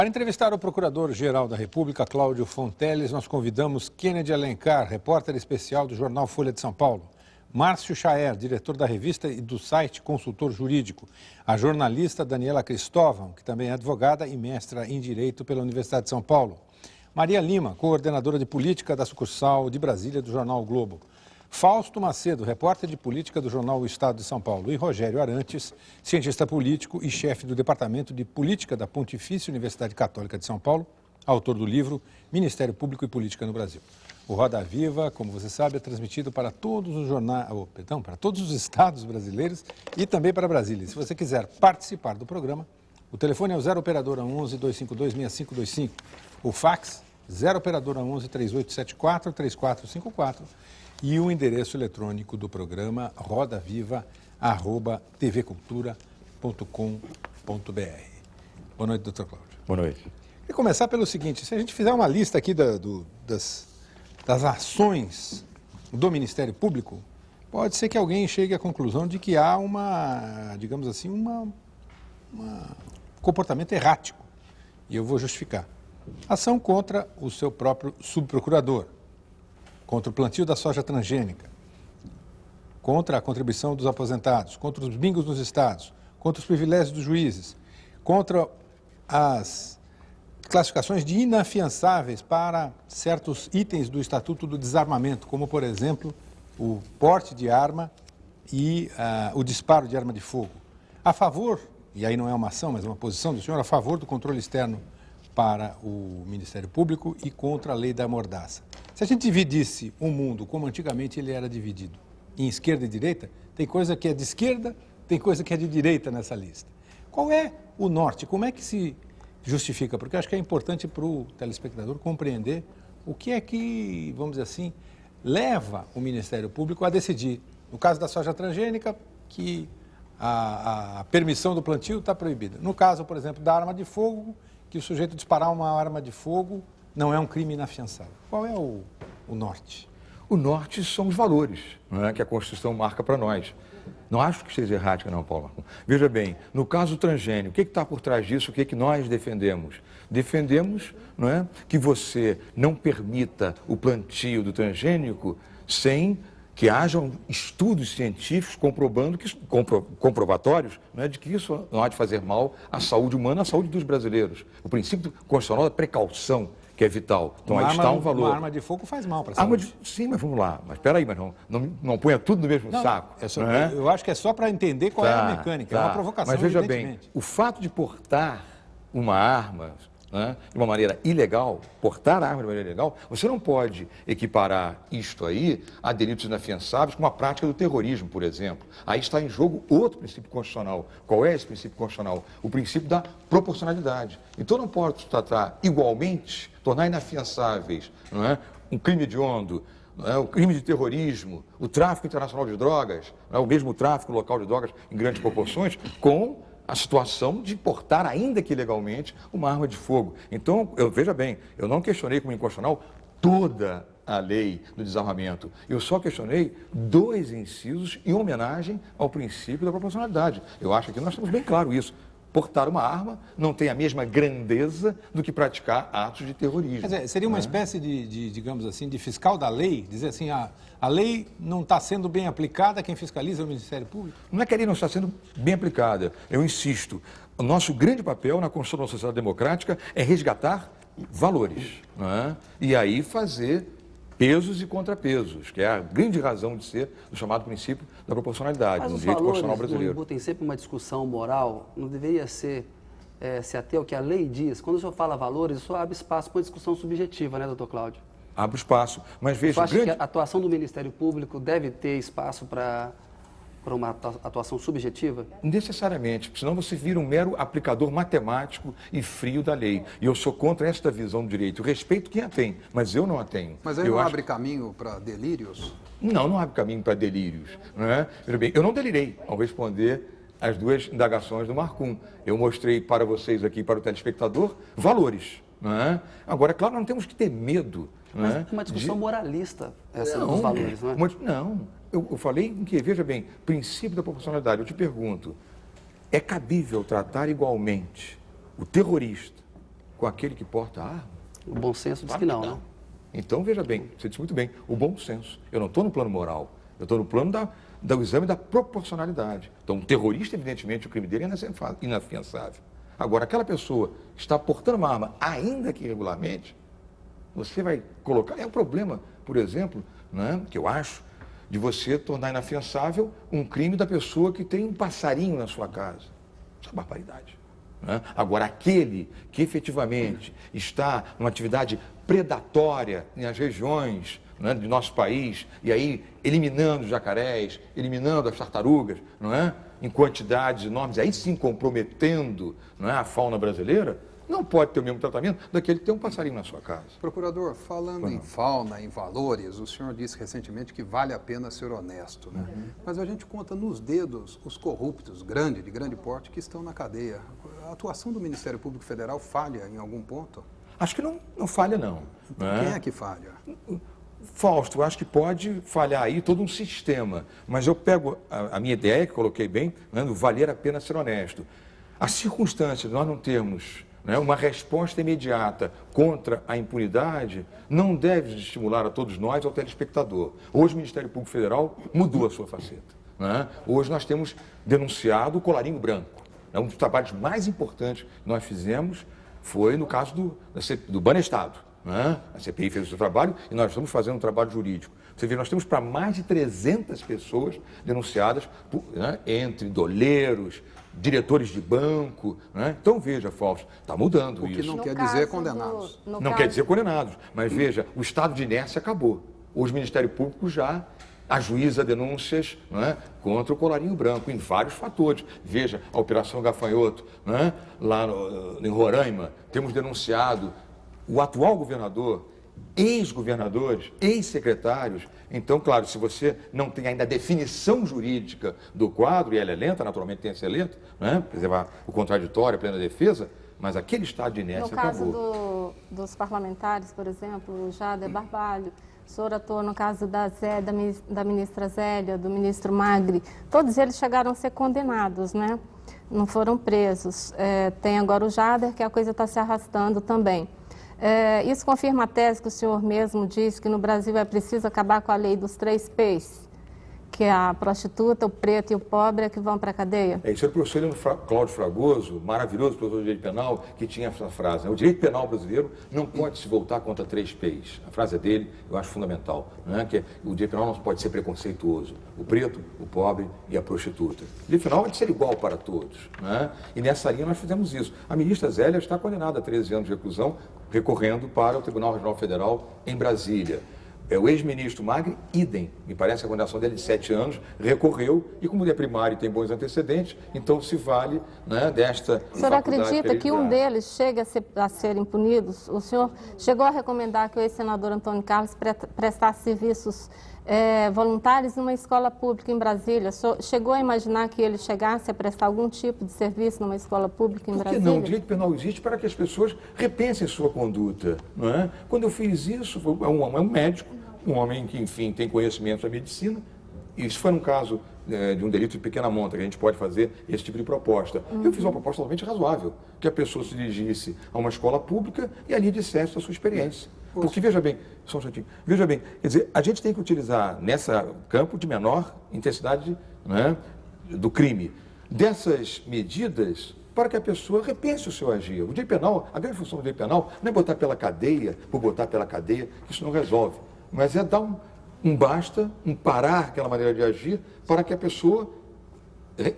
Para entrevistar o Procurador-Geral da República, Cláudio Fonteles, nós convidamos Kennedy Alencar, repórter especial do jornal Folha de São Paulo, Márcio Chaer, diretor da revista e do site Consultor Jurídico, a jornalista Daniela Cristóvão, que também é advogada e mestra em Direito pela Universidade de São Paulo, Maria Lima, coordenadora de política da sucursal de Brasília do jornal o Globo, Fausto Macedo, repórter de política do jornal O Estado de São Paulo, e Rogério Arantes, cientista político e chefe do Departamento de Política da Pontifícia Universidade Católica de São Paulo, autor do livro Ministério Público e Política no Brasil. O Roda Viva, como você sabe, é transmitido para todos os para todos os estados brasileiros e também para Brasília. Se você quiser participar do programa, o telefone é o 0 operadora 11 252 6525, o fax 0 operadora 11 3874 3454 e o endereço eletrônico do programa rodaviva@tvcultura.com.br. Boa noite, doutor Cláudio. Boa noite. Queria começar pelo seguinte, se a gente fizer uma lista aqui das ações do Ministério Público, pode ser que alguém chegue à conclusão de que há digamos assim, um comportamento errático. E eu vou justificar. Ação contra o seu próprio subprocurador, contra o plantio da soja transgênica, contra a contribuição dos aposentados, contra os bingos nos estados, contra os privilégios dos juízes, contra as classificações de inafiançáveis para certos itens do Estatuto do Desarmamento, como, por exemplo, o porte de arma e o disparo de arma de fogo. A favor, e aí não é uma ação, mas uma posição do senhor, a favor do controle externo para o Ministério Público e contra a lei da mordaça. Se a gente dividisse o mundo como antigamente ele era dividido, em esquerda e direita, tem coisa que é de esquerda, tem coisa que é de direita nessa lista. Qual é o norte? Como é que se justifica? Porque eu acho que é importante para o telespectador compreender o que é que, vamos dizer assim, leva o Ministério Público a decidir. No caso da soja transgênica, que a permissão do plantio está proibida. No caso, por exemplo, da arma de fogo, que o sujeito disparar uma arma de fogo não é um crime inafiançável. Qual é o norte? O norte são os valores, não é, que a Constituição marca para nós. Não acho que seja errática, não, Paulo. Veja bem, no caso transgênico, o que está por trás disso? O que nós defendemos? Defendemos, não é, que você não permita o plantio do transgênico sem que hajam estudos científicos comprovatórios, não é, de que isso não há de fazer mal à saúde humana, à saúde dos brasileiros. O princípio constitucional da precaução, que é vital. Então, aí está um valor. Uma arma de fogo faz mal para a saúde. Sim, mas vamos lá. Mas espera aí, mas não ponha tudo no mesmo saco. Eu acho que é só para entender qual é a mecânica. É uma provocação, mas veja bem, o fato de portar uma arma, né, de uma maneira ilegal, portar a arma de maneira ilegal, você não pode equiparar isto aí a delitos inafiançáveis como a prática do terrorismo, por exemplo. Aí está em jogo outro princípio constitucional. Qual é esse princípio constitucional? O princípio da proporcionalidade. Então não pode tratar igualmente, tornar inafiançáveis, não é, um crime hediondo, o crime de terrorismo, o tráfico internacional de drogas, o mesmo tráfico local de drogas em grandes proporções, com a situação de portar, ainda que ilegalmente, uma arma de fogo. Então, veja bem, eu não questionei como inconstitucional toda a lei do desarmamento. Eu só questionei 2 incisos em homenagem ao princípio da proporcionalidade. Eu acho que nós temos bem claro isso. Portar uma arma não tem a mesma grandeza do que praticar atos de terrorismo. Quer dizer, seria uma espécie digamos assim, de fiscal da lei? Dizer assim, a lei não está sendo bem aplicada, quem fiscaliza é o Ministério Público? Não é que a lei não está sendo bem aplicada. Eu insisto, o nosso grande papel na construção de uma sociedade democrática é resgatar valores, não é? E aí fazer pesos e contrapesos, que é a grande razão de ser do chamado princípio da proporcionalidade, no direito constitucional brasileiro. Mas os valores, tem sempre uma discussão moral, não deveria ser se ater ao que a lei diz. Quando o senhor fala valores, o senhor abre espaço para uma discussão subjetiva, né, doutor Cláudio? Abre espaço, mas veja... Você acha que a atuação do Ministério Público deve ter espaço para uma atuação subjetiva? Necessariamente, senão você vira um mero aplicador matemático e frio da lei. E eu sou contra esta visão do direito. Eu respeito quem a tem, mas eu não a tenho. Mas aí não abre caminho para delírios? Não abre caminho para delírios. Não é? Veja bem, eu não delirei ao responder as 2 indagações do Marcum. Eu mostrei para vocês aqui, para o telespectador, valores. Não é? Agora, é claro, não temos que ter medo. Mas é uma discussão moralista, essa dos valores, não é? Não, eu falei em que, veja bem, princípio da proporcionalidade. Eu te pergunto, é cabível tratar igualmente o terrorista com aquele que porta a arma? O bom senso diz Claro que não, né? Então, veja bem, você disse muito bem, o bom senso. Eu não estou no plano moral, eu estou no plano do exame da proporcionalidade. Então, um terrorista, evidentemente, o crime dele é inafiançável. Agora, aquela pessoa que está portando uma arma, ainda que irregularmente, você vai colocar... É um problema, por exemplo, né, que eu acho, de você tornar inafiançável um crime da pessoa que tem um passarinho na sua casa. Isso é barbaridade. Né? Agora, aquele que efetivamente está numa atividade predatória nas regiões, né, de nosso país, e aí eliminando os jacarés, eliminando as tartarugas, não é? Em quantidades enormes, aí sim comprometendo, não é, a fauna brasileira, não pode ter o mesmo tratamento daquele que tem um passarinho na sua casa. Procurador, falando em fauna, em valores, o senhor disse recentemente que vale a pena ser honesto, né? Mas a gente conta nos dedos os corruptos, de grande porte, que estão na cadeia. A atuação do Ministério Público Federal falha em algum ponto? Acho que não falha, não. Então, né? quem é que falha? Fausto, eu acho que pode falhar aí todo um sistema, mas eu pego a minha ideia, que coloquei bem, né, do valer a pena ser honesto. A circunstância de nós não termos, né, uma resposta imediata contra a impunidade não deve estimular a todos nós, ao telespectador. Hoje o Ministério Público Federal mudou a sua faceta. Né? Hoje nós temos denunciado o colarinho branco. Um dos trabalhos mais importantes que nós fizemos foi no caso do Banestado. Né? A CPI fez o seu trabalho e nós estamos fazendo um trabalho jurídico. Você vê, nós temos para mais de 300 pessoas denunciadas, né, entre doleiros, diretores de banco. Né? Então, veja, Fausto, está mudando isso. O que não quer dizer condenados. Não quer dizer condenados, mas veja, o estado de inércia acabou. Hoje o Ministério Público já ajuiza denúncias, né, contra o colarinho branco, em vários fatores. Veja, a Operação Gafanhoto, né, lá em Roraima, temos denunciado o atual governador, ex-governadores, ex-secretários. Então, claro, se você não tem ainda a definição jurídica do quadro, e ela é lenta, naturalmente tem que ser lenta, né, preservar o contraditório, a plena defesa, mas aquele estado de inércia acabou. No caso dos parlamentares, por exemplo, o Jader Barbalho, o senhor atuou no caso da ministra Zélia, do ministro Magri, todos eles chegaram a ser condenados, né? Não foram presos. Tem agora o Jader, que a coisa está se arrastando também. Isso confirma a tese que o senhor mesmo disse, que no Brasil é preciso acabar com a lei dos 3 P's, que é a prostituta, o preto e o pobre é que vão para a cadeia? Isso era o professor Cláudio Fragoso, maravilhoso professor de direito penal, que tinha essa frase, né? O direito penal brasileiro não pode se voltar contra 3 P's. A frase é dele, eu acho fundamental, né? Que o direito penal não pode ser preconceituoso. O preto, o pobre e a prostituta. O direito penal é de ser igual para todos. Né? E nessa linha nós fizemos isso. A ministra Zélia está condenada a 13 anos de reclusão, recorrendo para o Tribunal Regional Federal em Brasília. O ex-ministro Magri, idem, me parece que a condenação dele é de 7 anos, recorreu e como ele é primário e tem bons antecedentes, então se vale, né, desta... O senhor acredita que um deles chegue a ser impunido? O senhor chegou a recomendar que o ex-senador Antônio Carlos prestasse serviços voluntários numa escola pública em Brasília. O senhor chegou a imaginar que ele chegasse a prestar algum tipo de serviço numa escola pública em Brasília? Por que não? O direito penal existe para que as pessoas repensem sua conduta. Não é? Quando eu fiz isso, é um médico, um homem que, enfim, tem conhecimento da medicina. Isso foi um caso de um delito de pequena monta, que a gente pode fazer esse tipo de proposta. Eu fiz uma proposta totalmente razoável, que a pessoa se dirigisse a uma escola pública e ali dissesse a sua experiência. Porque, veja bem, só um instantinho, veja bem, quer dizer, a gente tem que utilizar nessa campo de menor intensidade, né, do crime, dessas medidas para que a pessoa repense o seu agir. O direito penal, a grande função do direito penal não é botar pela cadeia, por botar pela cadeia, que isso não resolve, mas é dar um basta, um parar aquela maneira de agir para que a pessoa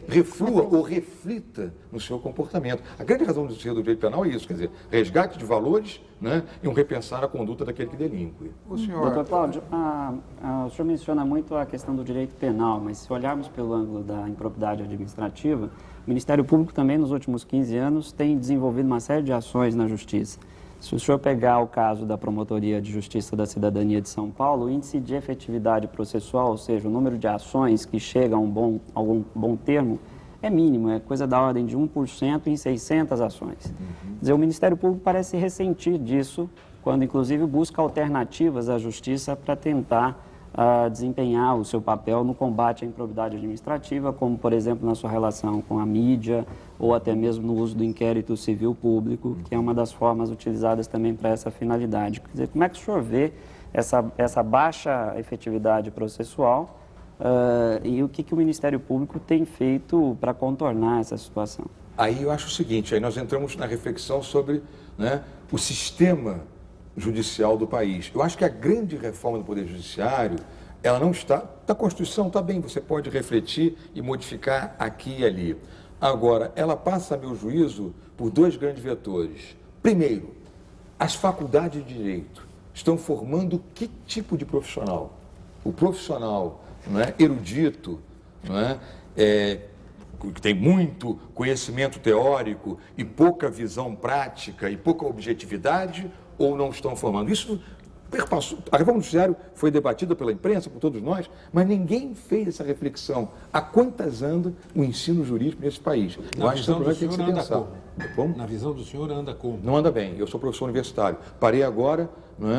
reflua ou reflita no seu comportamento. A grande razão de ser do direito penal é isso, quer dizer, resgate de valores, né, e um repensar a conduta daquele que delinque. O senhor... Doutor Cláudio, o senhor menciona muito a questão do direito penal, mas se olharmos pelo ângulo da improbidade administrativa, o Ministério Público também nos últimos 15 anos tem desenvolvido uma série de ações na Justiça. Se o senhor pegar o caso da Promotoria de Justiça da Cidadania de São Paulo, o índice de efetividade processual, ou seja, o número de ações que chega a um bom termo, é mínimo, é coisa da ordem de 1% em 600 ações. Quer dizer, o Ministério Público parece ressentir disso, quando inclusive busca alternativas à Justiça para tentar desempenhar o seu papel no combate à improbidade administrativa, como, por exemplo, na sua relação com a mídia ou até mesmo no uso do inquérito civil público, que é uma das formas utilizadas também para essa finalidade. Quer dizer, como é que o senhor vê essa baixa efetividade processual e o que o Ministério Público tem feito para contornar essa situação? Aí eu acho o seguinte, aí nós entramos na reflexão sobre, né, o sistema judicial do país. Eu acho que a grande reforma do Poder Judiciário, ela não está... Da Constituição está bem, você pode refletir e modificar aqui e ali. Agora, ela passa, a meu juízo, por dois grandes vetores. Primeiro, as faculdades de direito estão formando que tipo de profissional? O profissional, não é, erudito, não é, que tem muito conhecimento teórico e pouca visão prática e pouca objetividade, ou não estão formando? Isso perpassou. A reforma do judiciário foi debatida pela imprensa, por todos nós, mas ninguém fez essa reflexão. Há quantas anda o ensino jurídico nesse país? Na visão do senhor anda como? Na visão do senhor anda como? Não anda bem. Eu sou professor universitário. Parei agora, não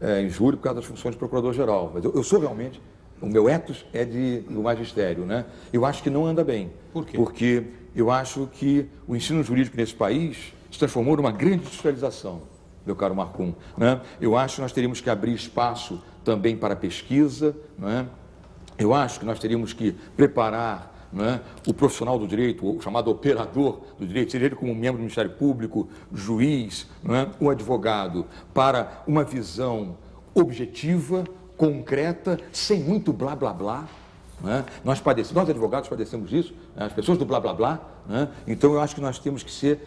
é, em julho, por causa das funções de procurador-geral. Mas eu sou realmente... O meu ethos é do magistério, né? Eu acho que não anda bem. Por quê? Porque eu acho que o ensino jurídico nesse país se transformou numa grande industrialização, meu caro Marcum, né? Eu acho que nós teríamos que abrir espaço também para pesquisa, né? Eu acho que nós teríamos que preparar, né, o profissional do direito, o chamado operador do direito, seja ele como membro do Ministério Público, juiz, né, o advogado, para uma visão objetiva, concreta, sem muito blá blá blá. Né? Nós advogados padecemos disso, né? As pessoas do blá blá blá. Né? Então eu acho que nós temos que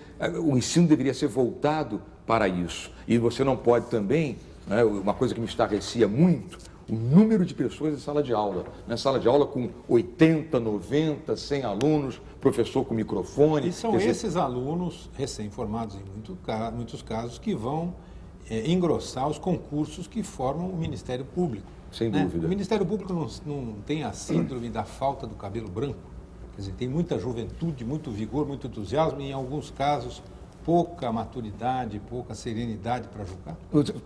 o ensino deveria ser voltado para isso. E você não pode também, né, uma coisa que me estarrecia muito, o número de pessoas em sala de aula. Né? Sala de aula com 80, 90, 100 alunos, professor com microfone. E são esses alunos recém-formados, em muitos casos, que vão engrossar os concursos que formam o Ministério Público. Sem dúvida. O Ministério Público não tem a síndrome da falta do cabelo branco. Quer dizer, tem muita juventude, muito vigor, muito entusiasmo e, em alguns casos, pouca maturidade, pouca serenidade para julgar?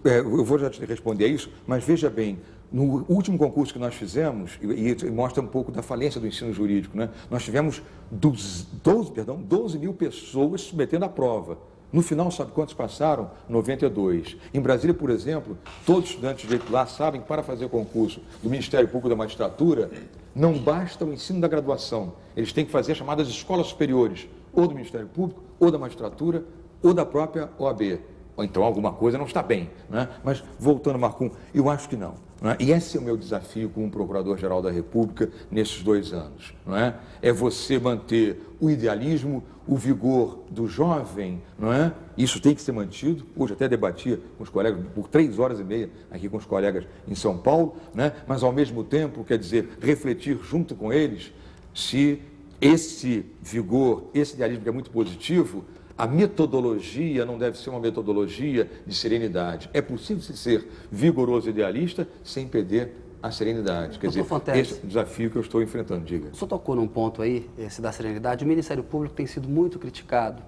Eu vou já te responder a isso, mas veja bem, no último concurso que nós fizemos, e mostra um pouco da falência do ensino jurídico, né? Nós tivemos 12 mil pessoas submetendo à prova. No final, sabe quantos passaram? 92. Em Brasília, por exemplo, todos os estudantes de direito lá sabem que para fazer concurso do Ministério Público da Magistratura, não basta o ensino da graduação. Eles têm que fazer as chamadas escolas superiores, ou do Ministério Público, ou da Magistratura, ou da própria OAB. Ou então alguma coisa não está bem. Né? Mas, voltando, Marcum, eu acho que não. Não é? E esse é o meu desafio como Procurador-Geral da República nesses 2 anos. Não é? É você manter o idealismo, o vigor do jovem, não é? Isso tem que ser mantido. Hoje até debatia com os colegas, por 3 horas e meia aqui com os colegas em São Paulo, né? Mas ao mesmo tempo, quer dizer, refletir junto com eles se esse vigor, esse idealismo que é muito positivo, a metodologia não deve ser uma metodologia de serenidade. É possível ser vigoroso e idealista sem perder a serenidade. Quer dizer, esse é o desafio que eu estou enfrentando, diga. O senhor tocou num ponto aí, esse da serenidade. O Ministério Público tem sido muito criticado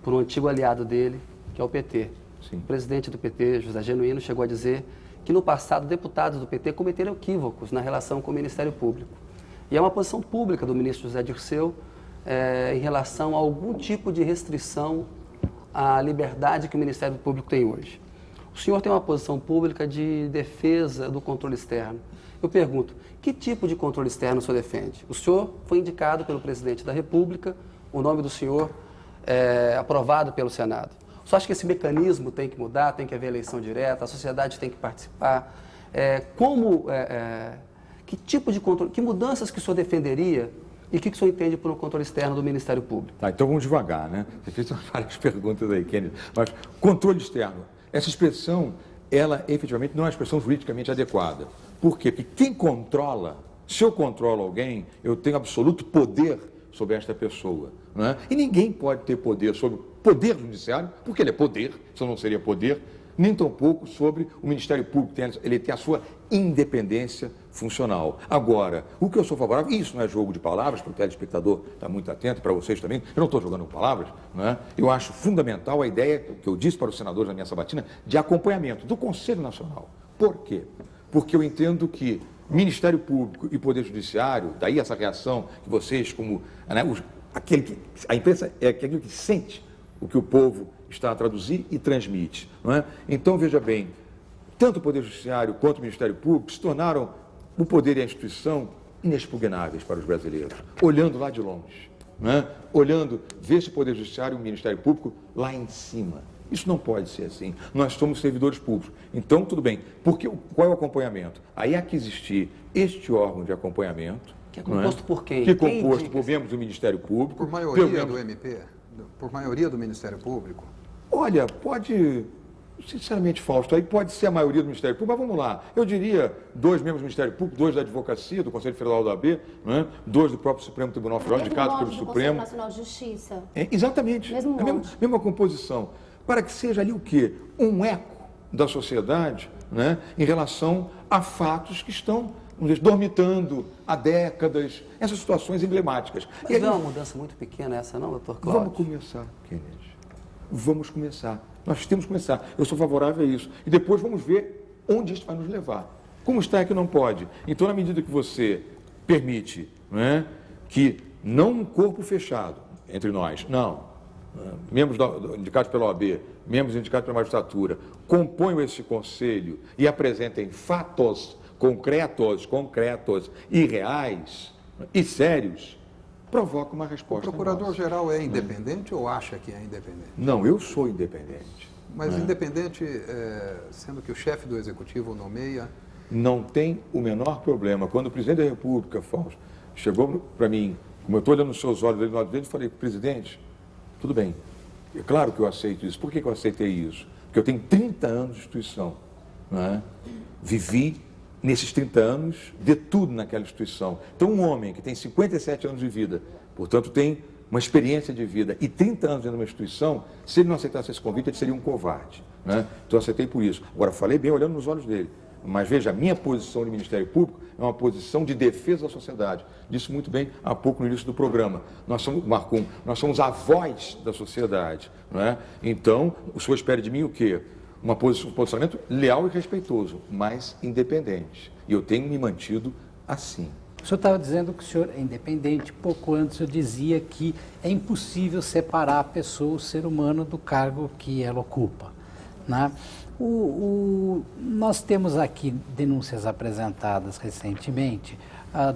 por um antigo aliado dele, que é o PT. Sim. O presidente do PT, José Genuíno, chegou a dizer que no passado deputados do PT cometeram equívocos na relação com o Ministério Público. E é uma posição pública do ministro José Dirceu em relação a algum tipo de restrição à liberdade que o Ministério Público tem hoje. O senhor tem uma posição pública de defesa do controle externo. Eu pergunto, que tipo de controle externo o senhor defende? O senhor foi indicado pelo presidente da República, o nome do senhor é aprovado pelo Senado. O senhor acha que esse mecanismo tem que mudar, tem que haver eleição direta, a sociedade tem que participar? Que tipo de controle, que mudanças que o senhor defenderia e o que o senhor entende por um controle externo do Ministério Público? Tá, então vamos devagar, né? Você fez várias perguntas aí, Kennedy. Mas controle externo, essa expressão, ela efetivamente não é uma expressão juridicamente adequada. Por quê? Porque quem controla, se eu controlo alguém, eu tenho absoluto poder sobre esta pessoa. Não é? E ninguém pode ter poder sobre o poder judiciário, porque ele é poder, senão não seria poder, nem tampouco sobre o Ministério Público, ele tem a sua independência funcional. Agora, o que eu sou favorável, e isso não é jogo de palavras, para o telespectador estar muito atento, para vocês também, eu não estou jogando palavras, não é? Eu acho fundamental a ideia que eu disse para os senadores na minha sabatina de acompanhamento do Conselho Nacional. Por quê? Porque eu entendo que Ministério Público e Poder Judiciário, daí essa reação que vocês, como a imprensa é aquele que sente o que o povo está a traduzir e transmite. Não é? Então, veja bem, tanto o Poder Judiciário quanto o Ministério Público se tornaram o poder e a instituição inexpugnáveis para os brasileiros, olhando lá de longe, não é? Olhando, vê se o Poder Judiciário e o Ministério Público lá em cima. Isso não pode ser assim. Nós somos servidores públicos. Então, tudo bem. Porque, qual é o acompanhamento? Aí há que existir este órgão de acompanhamento. Que é composto por quem? Que é composto por membros do Ministério Público. Por maioria do MP? Por maioria do Ministério Público? Olha, pode, sinceramente, Fausto, aí pode ser a maioria do Ministério Público, mas vamos lá. Eu diria 2 membros do Ministério Público, 2 da Advocacia, do Conselho Federal da OAB, né? 2 do próprio Supremo Tribunal Federal, indicados pelo Supremo. Conselho Nacional de Justiça. Exatamente. Mesmo a mesma composição. Para que seja ali o quê? Um eco da sociedade, né? Em relação a fatos que estão, vamos dizer, dormitando há décadas, essas situações emblemáticas. Mas não é uma mudança muito pequena essa, não, doutor Cláudio? Vamos começar, Kennedy. Vamos começar. Nós temos que começar. Eu sou favorável a isso. E depois vamos ver onde isso vai nos levar. Como está é que não pode. Então, na medida que você permite, não é, que não um corpo fechado entre nós, não, membros indicados pela OAB, membros indicados pela magistratura, componham esse conselho e apresentem fatos concretos e reais e sérios, provoca uma resposta. O procurador-geral é independente ou acha que é independente? Não, eu sou independente. Mas independente, sendo que o chefe do Executivo nomeia... Não tem o menor problema. Quando o presidente da República, Fausto, chegou para mim, como eu estou olhando nos seus olhos, eu falei, presidente, tudo bem, é claro que eu aceito isso. Por que eu aceitei isso? Porque eu tenho 30 anos de instituição. Não é? Vivi nesses 30 anos de tudo naquela instituição. Então, um homem que tem 57 anos de vida, portanto, tem uma experiência de vida e 30 anos dentro de uma instituição, se ele não aceitasse esse convite, ele seria um covarde. Né? Então, eu aceitei por isso. Agora, falei bem olhando nos olhos dele. Mas veja, a minha posição de Ministério Público é uma posição de defesa da sociedade. Disse muito bem há pouco no início do programa. Nós somos, Marcum, nós somos a voz da sociedade. Não é? Então, o senhor espera de mim o quê? Um posicionamento leal e respeitoso, mas independente. E eu tenho me mantido assim. O senhor estava dizendo que o senhor é independente. Pouco antes eu dizia que é impossível separar a pessoa, o ser humano, do cargo que ela ocupa. Né? Nós temos aqui denúncias apresentadas recentemente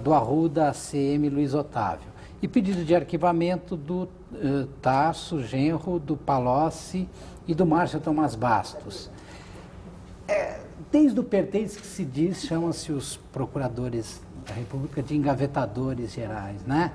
do Arruda ACM Luiz Otávio e pedido de arquivamento do Tarso Genro, do Palocci e do Márcio Tomás Bastos. Desde o pertence que se diz, chamam-se os procuradores da República de engavetadores gerais, né?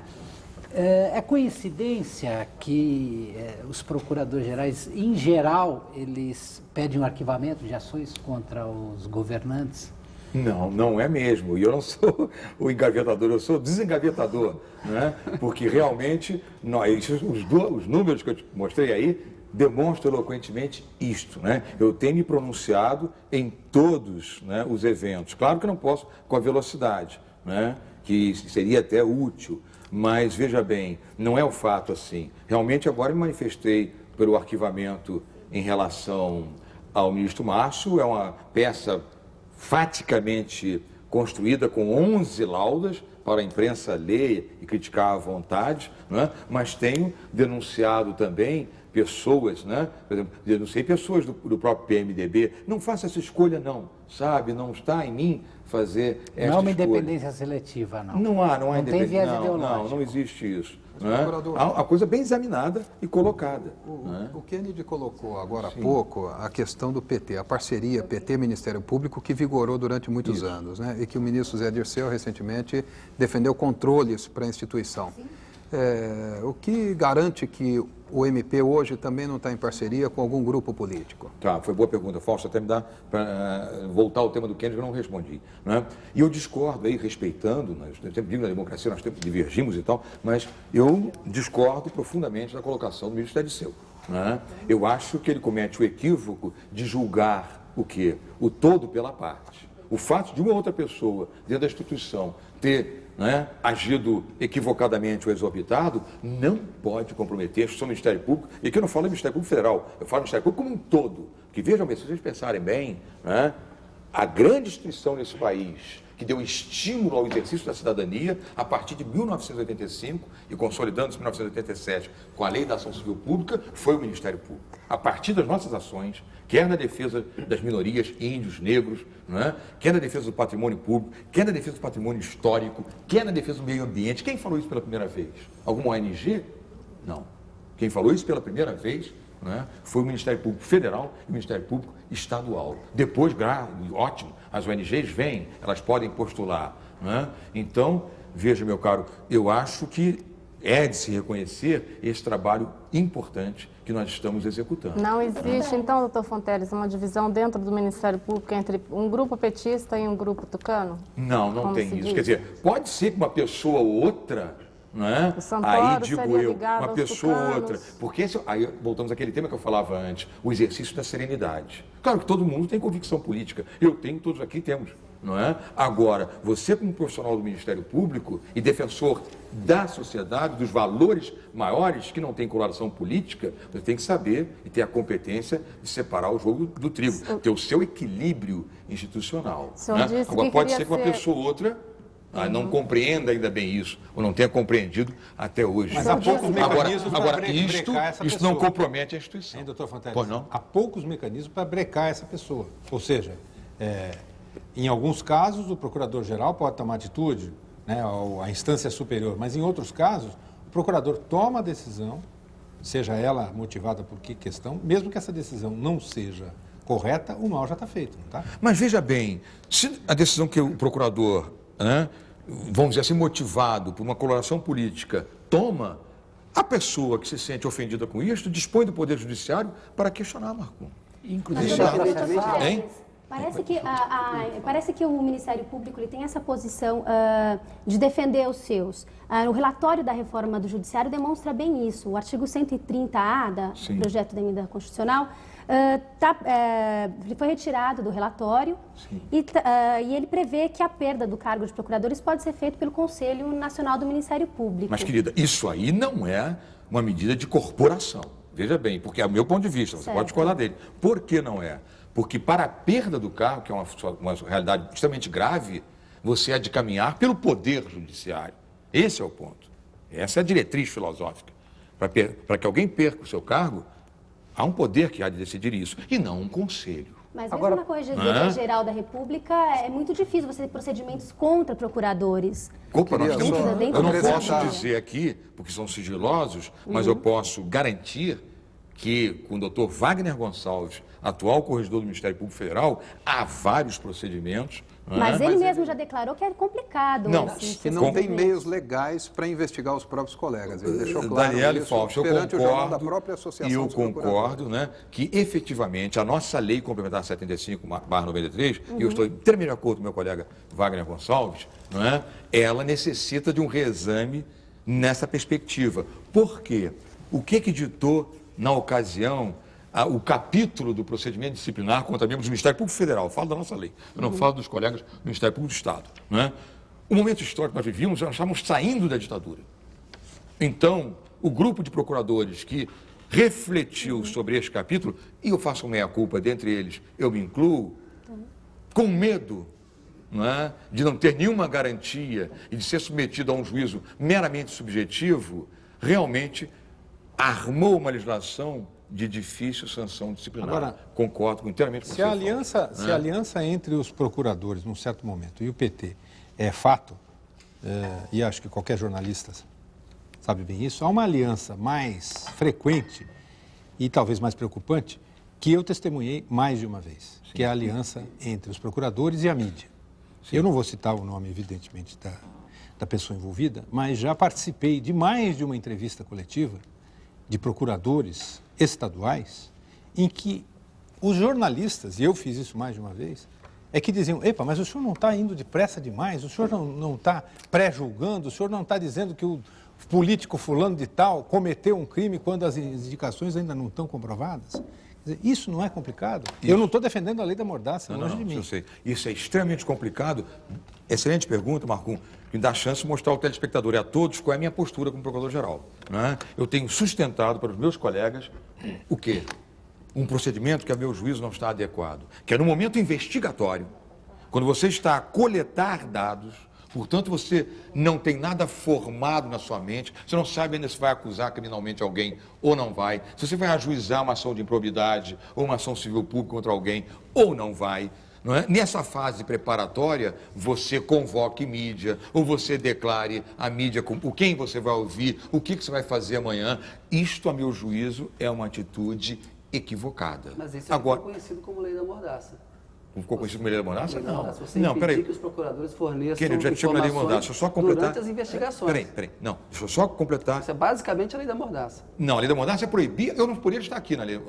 É coincidência que os procuradores gerais, em geral, eles pedem um arquivamento de ações contra os governantes? Não, não é mesmo. E eu não sou o engavetador, eu sou o desengavetador. Né? Porque realmente, os números que eu te mostrei aí demonstram eloquentemente isto. Né? Eu tenho me pronunciado em todos, né, os eventos. Claro que não posso com a velocidade, né, que seria até útil. Mas, veja bem, não é o fato assim. Realmente, agora me manifestei pelo arquivamento em relação ao ministro Márcio. É uma peça faticamente construída com 11 laudas para a imprensa ler e criticar à vontade, né? Mas tenho denunciado também pessoas, né? Por exemplo, denunciei pessoas do próprio PMDB. Não faça essa escolha, não, sabe? Não está em mim fazer essa escolha. Não é uma independência seletiva, não. Não há independência. Tem viés ideológico. Não existe isso. Né? Há a coisa bem examinada e colocada. O Kennedy colocou agora há pouco a questão do PT, a parceria PT-Ministério Público que vigorou durante muitos anos, né? E que o ministro Zé Dirceu recentemente defendeu controles para a instituição. O que garante que o MP hoje também não está em parceria com algum grupo político? Tá, foi boa pergunta, Fausto, até me dá para voltar ao tema do Kennedy, eu não respondi. Né? E eu discordo aí, respeitando, nós sempre digo na democracia, nós divergimos e tal, mas eu discordo profundamente da colocação do ministro Zé Dirceu. Né? Eu acho que ele comete o equívoco de julgar o quê? O todo pela parte. O fato de uma outra pessoa dentro da instituição ter, né, agido equivocadamente ou exorbitado, não pode comprometer a instituição do Ministério Público, e aqui eu não falo do Ministério Público Federal, eu falo do Ministério Público como um todo, que vejam bem, se vocês pensarem bem, né, a grande instituição nesse país que deu estímulo ao exercício da cidadania a partir de 1985 e consolidando-se em 1987 com a Lei da Ação Civil Pública, foi o Ministério Público. A partir das nossas ações, quer na defesa das minorias, índios, negros, não é? Quer na defesa do patrimônio público, quer na defesa do patrimônio histórico, quer na defesa do meio ambiente. Quem falou isso pela primeira vez? Alguma ONG? Não. Quem falou isso pela primeira vez, não é, foi o Ministério Público Federal e o Ministério Público Estadual. Depois, ótimo, as ONGs vêm, elas podem postular. Não é? Então, veja, meu caro, eu acho que é de se reconhecer esse trabalho importante que nós estamos executando. Não existe, então, doutor Fonteles, uma divisão dentro do Ministério Público entre um grupo petista e um grupo tucano? Não, não Como tem se isso. diz? Quer dizer, pode ser que uma pessoa ou outra, não é? O Santoro aí digo seria eu, ligado uma aos pessoa ou tucanos. outra. Porque aí voltamos àquele tema que eu falava antes, o exercício da serenidade. Claro que todo mundo tem convicção política. Eu tenho, todos aqui temos. Não é? Agora, você como profissional do Ministério Público e defensor da sociedade, dos valores maiores que não tem coloração política, você tem que saber e ter a competência de separar o jogo do trigo, ter o seu equilíbrio institucional. senhor Né? disse Agora, que pode queria ser que uma ser- pessoa ou outra não compreenda ainda bem isso, ou não tenha compreendido até hoje. Mas há poucos mecanismos para agora brecar essa isto não pessoa. compromete a instituição. Hein, doutor Fonteles? Pois não? Há poucos mecanismos para brecar essa pessoa. Ou seja, em alguns casos, o procurador-geral pode tomar atitude, né, ou a instância superior, mas em outros casos, o procurador toma a decisão, seja ela motivada por que questão, mesmo que essa decisão não seja correta, o mal já está feito, não está? Mas veja bem, se a decisão que o procurador, né, vamos dizer assim, motivado por uma coloração política, toma, a pessoa que se sente ofendida com isso dispõe do Poder Judiciário para questionar, Marco. Inclusive, Hein? Parece que o Ministério Público ele tem essa posição de defender os seus. O relatório da reforma do Judiciário demonstra bem isso. O artigo 130A do projeto de emenda constitucional foi retirado do relatório e ele prevê que a perda do cargo de procuradores pode ser feita pelo Conselho Nacional do Ministério Público. Mas, querida, isso aí não é uma medida de corporação. Veja bem, porque é o meu ponto de vista, você pode discordar dele. Por que não é? Porque para a perda do cargo, que é uma realidade extremamente grave, você há de caminhar pelo Poder Judiciário. Esse é o ponto. Essa é a diretriz filosófica. Para que alguém perca o seu cargo, há um poder que há de decidir isso, e não um conselho. Mas mesmo na Corregedoria-Geral da República, é muito difícil você ter procedimentos contra procuradores. Opa, nós temos, dentro eu não do posso Judiciário. dizer aqui, porque são sigilosos, mas eu posso garantir que com o doutor Wagner Gonçalves, atual corregedor do Ministério Público Federal, há vários procedimentos. Mas ele mesmo já declarou que é complicado. Não, Que não tem meios legais para investigar os próprios colegas. Ele deixou claro Daniele isso Fausto, eu perante o jornal da concordo, própria Associação e eu dos Procuradores. concordo, né, que efetivamente a nossa lei complementar 75/93, e eu estou inteiramente de acordo com meu colega Wagner Gonçalves, não é, ela necessita de um reexame nessa perspectiva. Por quê? O que ditou, na ocasião, o capítulo do procedimento disciplinar contra membros do Ministério Público Federal? Eu falo da nossa lei, eu não falo dos colegas do Ministério Público do Estado. Não é? O momento histórico que nós vivíamos, nós estávamos saindo da ditadura. Então, o grupo de procuradores que refletiu sobre este capítulo, e eu faço meia-culpa, dentre eles eu me incluo, com medo, não é, de não ter nenhuma garantia e de ser submetido a um juízo meramente subjetivo, realmente armou uma legislação de difícil sanção disciplinar. Agora, concordo inteiramente com Se a você. aliança entre os procuradores, num certo momento, e o PT é fato, e acho que qualquer jornalista sabe bem isso, há uma aliança mais frequente e talvez mais preocupante que eu testemunhei mais de uma vez, que é a aliança entre os procuradores e a mídia. Eu não vou citar o nome, evidentemente, da pessoa envolvida, mas já participei de mais de uma entrevista coletiva de procuradores estaduais em que os jornalistas, e eu fiz isso mais de uma vez, é que diziam, epa, mas o senhor não está indo depressa demais, o senhor não está pré-julgando, o senhor não está dizendo que o político fulano de tal cometeu um crime quando as indicações ainda não estão comprovadas. Quer dizer, isso não é complicado? Isso. Eu não estou defendendo a lei da mordaça, longe de mim. Eu sei. Isso é extremamente complicado. Excelente pergunta, Marcum, que me dá a chance de mostrar ao telespectador e a todos qual é a minha postura como procurador-geral. Né? Eu tenho sustentado para os meus colegas o quê? Um procedimento que, a meu juízo, não está adequado. Que é no momento investigatório, quando você está a coletar dados, portanto, você não tem nada formado na sua mente, você não sabe ainda se vai acusar criminalmente alguém ou não vai, se você vai ajuizar uma ação de improbidade ou uma ação civil pública contra alguém ou não vai. Não é? Nessa fase preparatória, você convoque mídia, ou você declare a mídia com quem você vai ouvir, o que você vai fazer amanhã. Isto, a meu juízo, é uma atitude equivocada. Mas isso agora, ficou conhecido como lei da mordaça. Ficou conhecido como lei da mordaça? Não. Você Não, impedir peraí. que os procuradores forneçam Kennedy, já tinha uma lei da mordaça. Deixa eu só completar. durante as investigações. Peraí. Não, deixa eu só completar. Isso é basicamente a lei da mordaça. Não, a lei da mordaça é proibida. Eu não poderia estar aqui na lei.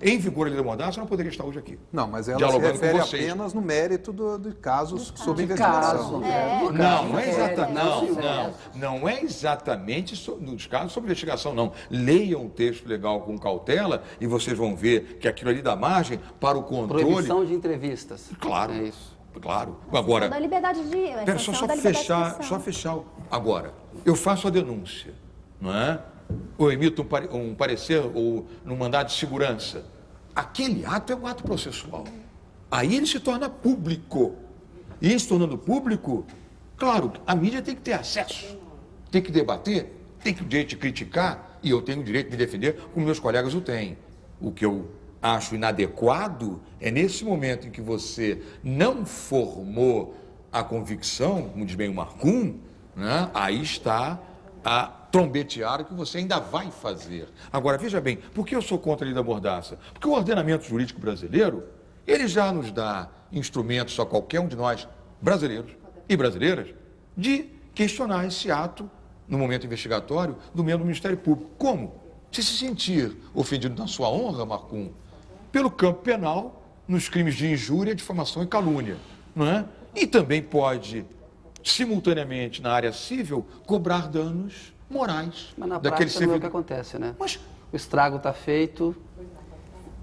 Em vigor a lei da mordaça, eu não poderia estar hoje aqui. Não, mas ela se Dialogando refere com vocês. apenas no mérito de casos sob investigação. Não é exatamente nos casos sob investigação, não. Leiam o texto legal com cautela e vocês vão ver que aquilo ali dá margem para o controle. Proibição de entrevistas. Claro. É isso. Claro. Agora, Da liberdade de... pera, só fechar. Agora, eu faço a denúncia, não é? Ou emito um parecer ou num mandado de segurança. Aquele ato é um ato processual. Aí ele se torna público. E se tornando público, claro, a mídia tem que ter acesso, tem que debater, tem que o direito de criticar, e eu tenho o direito de me defender, como meus colegas o têm. O que eu acho inadequado é nesse momento em que você não formou a convicção, como diz bem o Marcum, né? Aí está a trombetear o que você ainda vai fazer. Agora, veja bem, por que eu sou contra a lei da mordaça? Porque o ordenamento jurídico brasileiro, ele já nos dá instrumentos a qualquer um de nós, brasileiros e brasileiras, de questionar esse ato, no momento investigatório, do membro do Ministério Público. Como? Se sentir ofendido na sua honra, Marcum, pelo campo penal, nos crimes de injúria, difamação e calúnia, não é? E também pode, simultaneamente, na área civil, cobrar danos morais. Mas na daquele prática não é o que acontece, né? Mas o estrago está feito,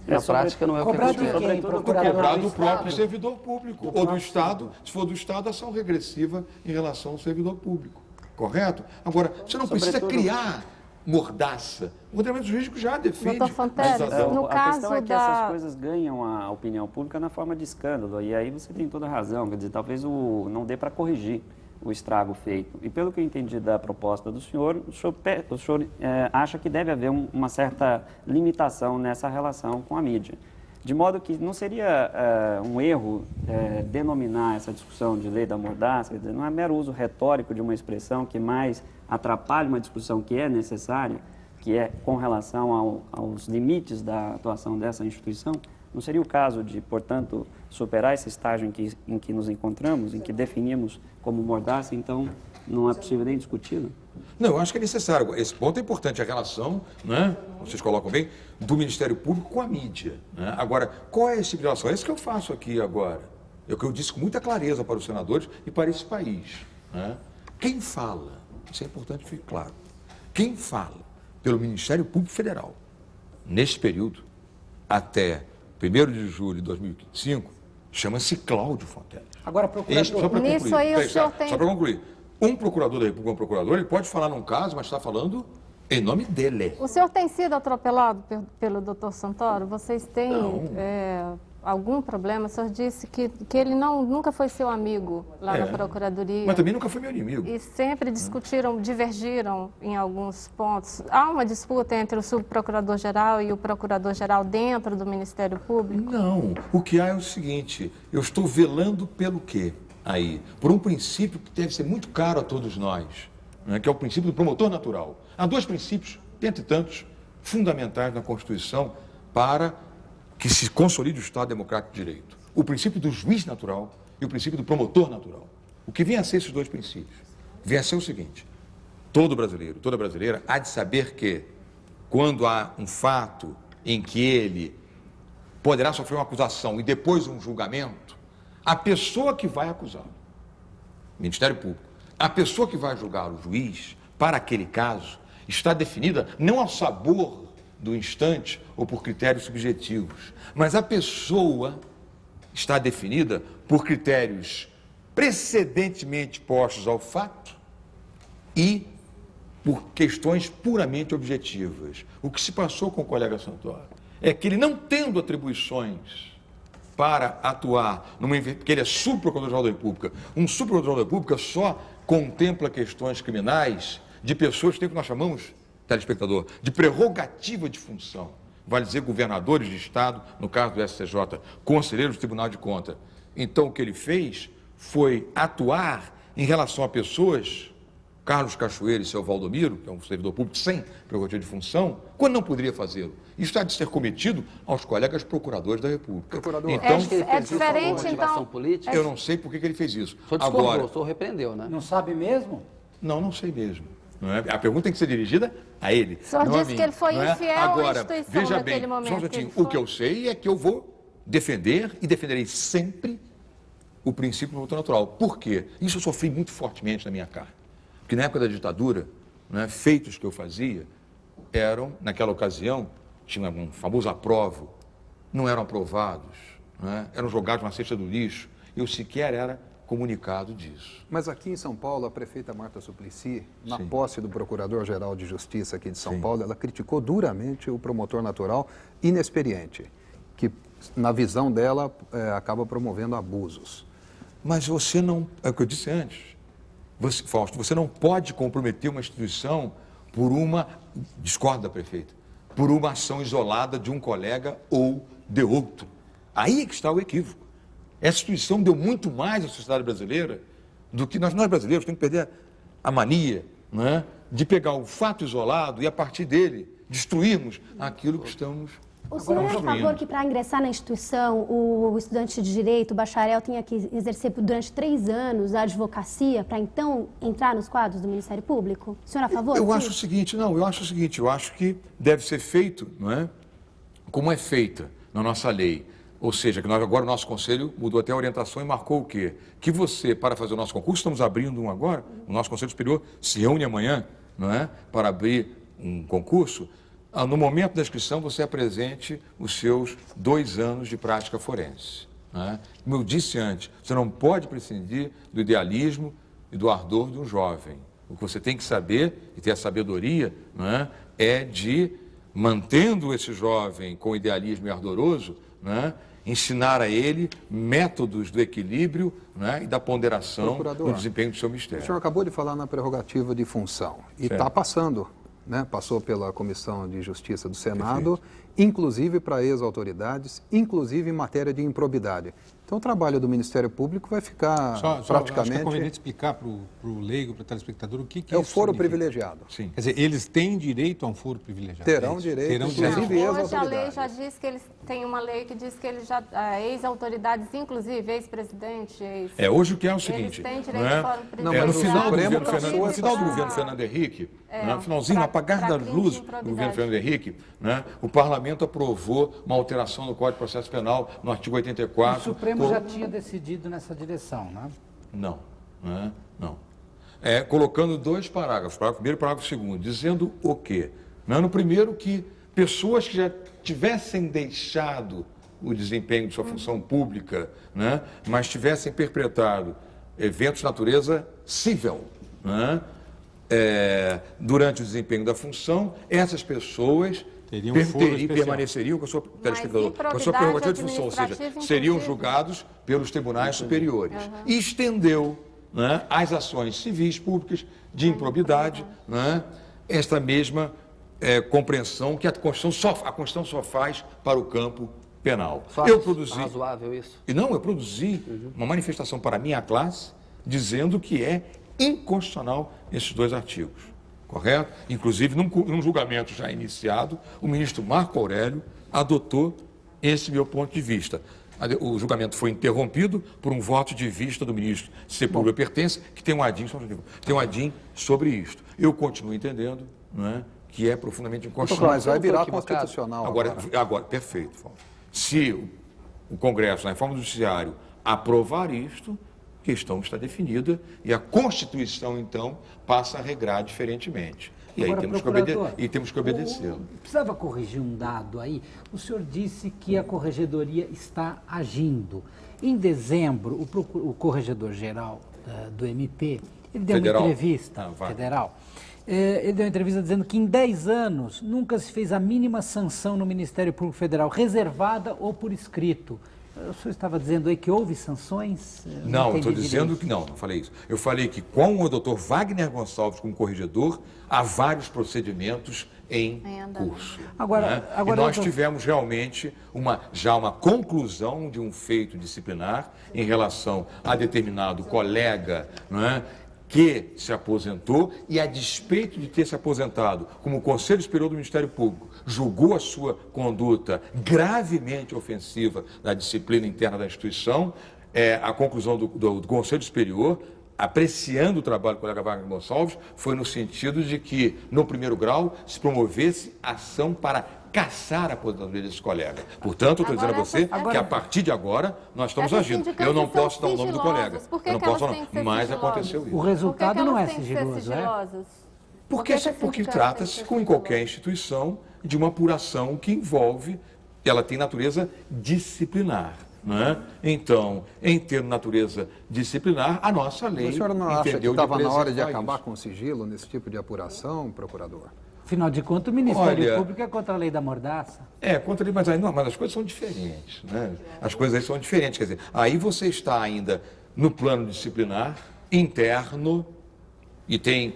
na prática não é o que cobrar de acontece. quem? Procurador cobrar do do próprio Estado? servidor público, ou do Estado, se for do Estado, ação regressiva em relação ao servidor público. Correto? Agora, você não precisa criar mordaça. O ordenamento jurídico já defende. Doutor Fonteles, a isenção. no A caso questão é que da... essas coisas ganham a opinião pública na forma de escândalo, e aí você tem toda a razão, quer dizer, talvez não dê para corrigir o estrago feito. E pelo que eu entendi da proposta do senhor, o senhor acha que deve haver uma certa limitação nessa relação com a mídia. De modo que não seria um erro denominar essa discussão de lei da mordaça, quer dizer, não é mero uso retórico de uma expressão que mais atrapalha uma discussão que é necessária, que é com relação aos limites da atuação dessa instituição. Não seria o caso de, portanto, superar esse estágio em que nos encontramos, em que definimos como mordaça, então não é possível nem discuti-lo? Não, eu acho que é necessário. Esse ponto é importante, a relação, né, vocês colocam bem, do Ministério Público com a mídia. Né? Agora, qual é esse tipo de relação? É isso que eu faço aqui agora. É o que eu disse com muita clareza para os senadores e para esse país. Né? Quem fala, isso é importante que fique claro, quem fala pelo Ministério Público Federal, nesse período, até 1º de julho de 2005, chama-se Cláudio Fonteles. Agora, procurador... Só para Nisso aí o senhor tem... Só para concluir. Um procurador da República, um procurador, ele pode falar num caso, mas está falando em nome dele. O senhor tem sido atropelado pelo doutor Santoro? Vocês têm algum problema? O senhor disse que ele nunca foi seu amigo lá na Procuradoria. Mas também nunca foi meu inimigo. E sempre discutiram, divergiram em alguns pontos. Há uma disputa entre o subprocurador-geral e o procurador-geral dentro do Ministério Público? Não. O que há é o seguinte, eu estou velando pelo quê? Aí, por um princípio que deve ser muito caro a todos nós, né, que é o princípio do promotor natural. Há dois princípios, dentre tantos, fundamentais na Constituição para que se consolide o Estado Democrático de Direito. O princípio do juiz natural e o princípio do promotor natural. O que vem a ser esses dois princípios? Vem a ser o seguinte, todo brasileiro, toda brasileira há de saber que, quando há um fato em que ele poderá sofrer uma acusação e depois um julgamento, a pessoa que vai acusá-lo, Ministério Público, a pessoa que vai julgar o juiz, para aquele caso, está definida não ao sabor do instante ou por critérios subjetivos, mas a pessoa está definida por critérios precedentemente postos ao fato e por questões puramente objetivas. O que se passou com o colega Santoro é que ele, não tendo atribuições para atuar, porque ele é subprocurador-geral da República. Um subprocurador-geral da República só contempla questões criminais de pessoas que têm o que nós chamamos, telespectador, de prerrogativa de função. Vale dizer, governadores de Estado, no caso do STJ, conselheiros do Tribunal de Contas. Então, o que ele fez foi atuar em relação a pessoas, Carlos Cachoeira e seu Valdomiro, que é um servidor público sem prerrogativa de função, quando não poderia fazê-lo. Isso há de ser cometido aos colegas procuradores da República. Procurador, então, é diferente, então. Política? eu não sei por que ele fez isso. O senhor discordou, Agora, o senhor repreendeu, né? Não sabe mesmo? não sei mesmo. Não é? A pergunta tem que ser dirigida a ele. O senhor não a disse mim, que ele foi não é? infiel à Agora, instituição veja naquele bem, momento só um que minutinho, ele o foi. que eu sei é que eu vou defender e defenderei sempre o princípio do voto natural. Por quê? Isso eu sofri muito fortemente na minha carne. Porque na época da ditadura, né, feitos que eu fazia eram, naquela ocasião, tinha um famoso aprovo, não eram aprovados, né, eram jogados na cesta do lixo. Eu sequer era comunicado disso. Mas aqui em São Paulo, a prefeita Marta Suplicy, na Sim. posse do Procurador-Geral de Justiça aqui de São Sim. Paulo, ela criticou duramente o promotor natural inexperiente, que, na visão dela, acaba promovendo abusos. Mas você não, é o que eu disse antes, Fausto, você não pode comprometer uma instituição por uma, discordo da prefeita, por uma ação isolada de um colega ou de outro. Aí é que está o equívoco. Essa instituição deu muito mais à sociedade brasileira do que nós brasileiros temos que perder a mania, não é, de pegar o fato isolado e, a partir dele, destruirmos aquilo que estamos O senhor é a favor que, para ingressar na instituição, o estudante de direito, o bacharel, tenha que exercer durante 3 anos a advocacia para, então, entrar nos quadros do Ministério Público? O senhor é a favor Eu disso? acho o seguinte, eu acho que deve ser feito, não é? Como é feita na nossa lei. Ou seja, que agora o nosso Conselho mudou até a orientação e marcou o quê? Que você, para fazer o nosso concurso, estamos abrindo um agora, o nosso Conselho Superior se reúne amanhã, não é? Para abrir um concurso. No momento da inscrição, você apresente os seus 2 anos de prática forense. Não é? Como eu disse antes, você não pode prescindir do idealismo e do ardor de um jovem. O que você tem que saber, e ter a sabedoria, não é de, mantendo esse jovem com idealismo e ardoroso, não é, ensinar a ele métodos do equilíbrio, né, e da ponderação no desempenho do seu mistério. O senhor acabou de falar na prerrogativa de função e está passando, né? Passou pela Comissão de Justiça do Senado, inclusive para ex-autoridades, inclusive em matéria de improbidade. Então o trabalho do Ministério Público vai ficar praticamente... Acho que é conveniente explicar para o leigo, para o telespectador, o que é o isso foro significa. privilegiado. Sim. Quer dizer, eles têm direito a um foro privilegiado. Terão direito, Terão inclusive direito. Hoje a lei ex-autoridades. já diz que eles têm uma lei que diz que eles já, ex-autoridades, inclusive ex-presidente, Hoje o que é o seguinte, eles têm não direito é? a fórum Não, No mas o final do Supremo governo cassou Fernando, no essa final do decisão. governo Fernando Henrique, no finalzinho, pra- no apagar pra das crime de luzes do improbidade. governo Fernando Henrique, né, o Parlamento aprovou uma alteração no Código de Processo Penal, no artigo 84. O Supremo já tinha decidido nessa direção, né? Não. Colocando 2 parágrafos, parágrafo primeiro e parágrafo segundo, dizendo o quê? No primeiro, que pessoas que já tivessem deixado o desempenho de sua função pública, né, mas tivessem perpetrado eventos de natureza civil, né, durante o desempenho da função, essas pessoas Teriam um foro especial. permaneceriam com a sua telespectador, com a sua improbidade prerrogativa de função, ou seja, administrativa, seriam inclusive. julgados pelos tribunais superiores. E estendeu, né, as ações civis públicas de improbidade, né, esta mesma compreensão que a Constituição só faz para o campo penal. Eu produzi, razoável isso? e não, eu produzi uma manifestação para a minha classe dizendo que é inconstitucional esses 2 artigos, correto? Inclusive, num julgamento já iniciado, o ministro Marco Aurélio adotou esse meu ponto de vista. O julgamento foi interrompido por um voto de vista do ministro Sepúlveda Pertence, que tem um adin sobre isto. Eu continuo entendendo, não é, que é profundamente inconstitucional. Mas vai virar equivocado. constitucional Agora, perfeito, Fausto. Se o Congresso, na reforma do Judiciário, aprovar isto, a questão está definida e a Constituição, então, passa a regrar diferentemente. E aí Agora, temos que obedecê-lo. Precisava corrigir um dado aí. O senhor disse que a Corregedoria está agindo. Em dezembro, o Corregedor-Geral do MP, ele deu Federal. uma entrevista, Vai. federal, ele deu uma entrevista dizendo que em 10 anos nunca se fez a mínima sanção no Ministério Público Federal, reservada ou por escrito. O senhor estava dizendo aí que houve sanções? Não, estou entendi dizendo direito. que não falei isso. Eu falei que com o doutor Wagner Gonçalves como corregedor, há vários procedimentos em curso. Agora, E nós doutor, tivemos realmente já uma conclusão de um feito disciplinar em relação a determinado colega, não é, que se aposentou e, a despeito de ter se aposentado, como o Conselho Superior do Ministério Público julgou a sua conduta gravemente ofensiva da disciplina interna da instituição, a conclusão do Conselho Superior, apreciando o trabalho do colega Wagner Gonçalves, foi no sentido de que, no primeiro grau, se promovesse ação para caçar a aposentadoria desse colega. Portanto, eu estou dizendo a você que, a partir de agora, nós estamos agindo. Eu não posso dar o nome do colega. Eu não posso dar, mas aconteceu isso. o resultado não é sigiloso, é? Porque trata-se, como em qualquer instituição, de uma apuração que envolve, ela tem natureza disciplinar. Não é? Então, em ter natureza disciplinar, a nossa lei A senhora não acha que entendeu de estava na hora de preservar acabar isso. com o sigilo nesse tipo de apuração, procurador? Afinal de contas, o Ministério Olha, Público é contra a lei da mordaça. Contra ali, mas as coisas são diferentes, né? As coisas aí são diferentes, quer dizer, aí você está ainda no plano disciplinar, interno, e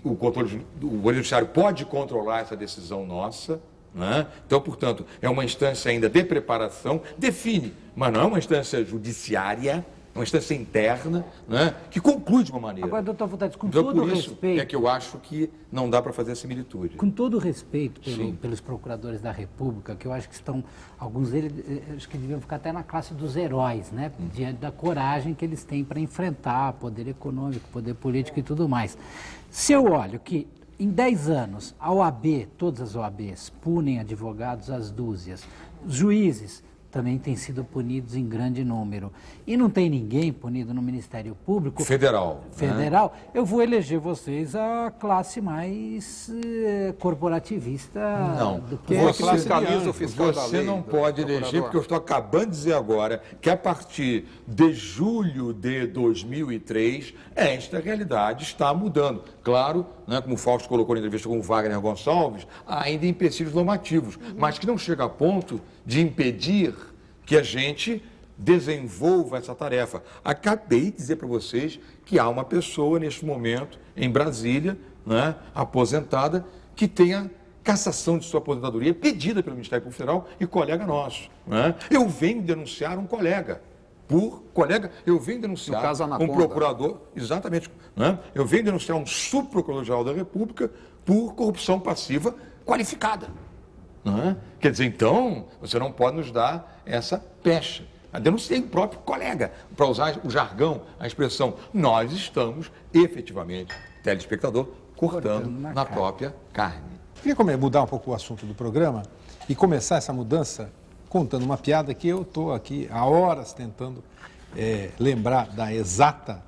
o controle, o judiciário pode controlar essa decisão nossa, né? Então, portanto, é uma instância ainda de preparação, define, mas não é uma instância judiciária, é uma instância interna, né? Que conclui de uma maneira. Agora, doutor Fuentes, com Então, todo por o isso respeito... é que eu acho que não dá para fazer a similitude. Com todo o respeito Sim. pelos procuradores da República, que eu acho que estão, alguns deles, acho que deviam ficar até na classe dos heróis, né? Diante da coragem que eles têm para enfrentar poder econômico, poder político e tudo mais. Se eu olho que em 10 anos a OAB, todas as OABs, punem advogados às dúzias, juízes também têm sido punidos em grande número. E não tem ninguém punido no Ministério Público Federal. Federal, eu vou eleger vocês a classe mais corporativista Não, do que Quem é que você, fiscaliza o fiscal da você lei, não pode eleger, procurador? porque eu estou acabando de dizer agora que a partir de julho de 2003, esta realidade está mudando. Claro, né, como o Fausto colocou na entrevista com o Wagner Gonçalves, ainda empecilhos normativos, mas que não chega a ponto de impedir que a gente desenvolva essa tarefa. Acabei de dizer para vocês que há uma pessoa neste momento em Brasília, né, aposentada, que tenha cassação de sua aposentadoria pedida pelo Ministério Público Federal e colega nosso. Né? Eu venho denunciar um colega. Eu venho denunciar No caso, um Anaconda. procurador, exatamente, né? Eu venho denunciar um subprocurador-geral da República por corrupção passiva qualificada. Né? Quer dizer, então, você não pode nos dar essa pecha. Eu denunciei o próprio colega, para usar o jargão, a expressão, nós estamos efetivamente, telespectador, cortando na própria carne. Queria mudar um pouco o assunto do programa e começar essa mudança contando uma piada que eu estou aqui há horas tentando lembrar da exata,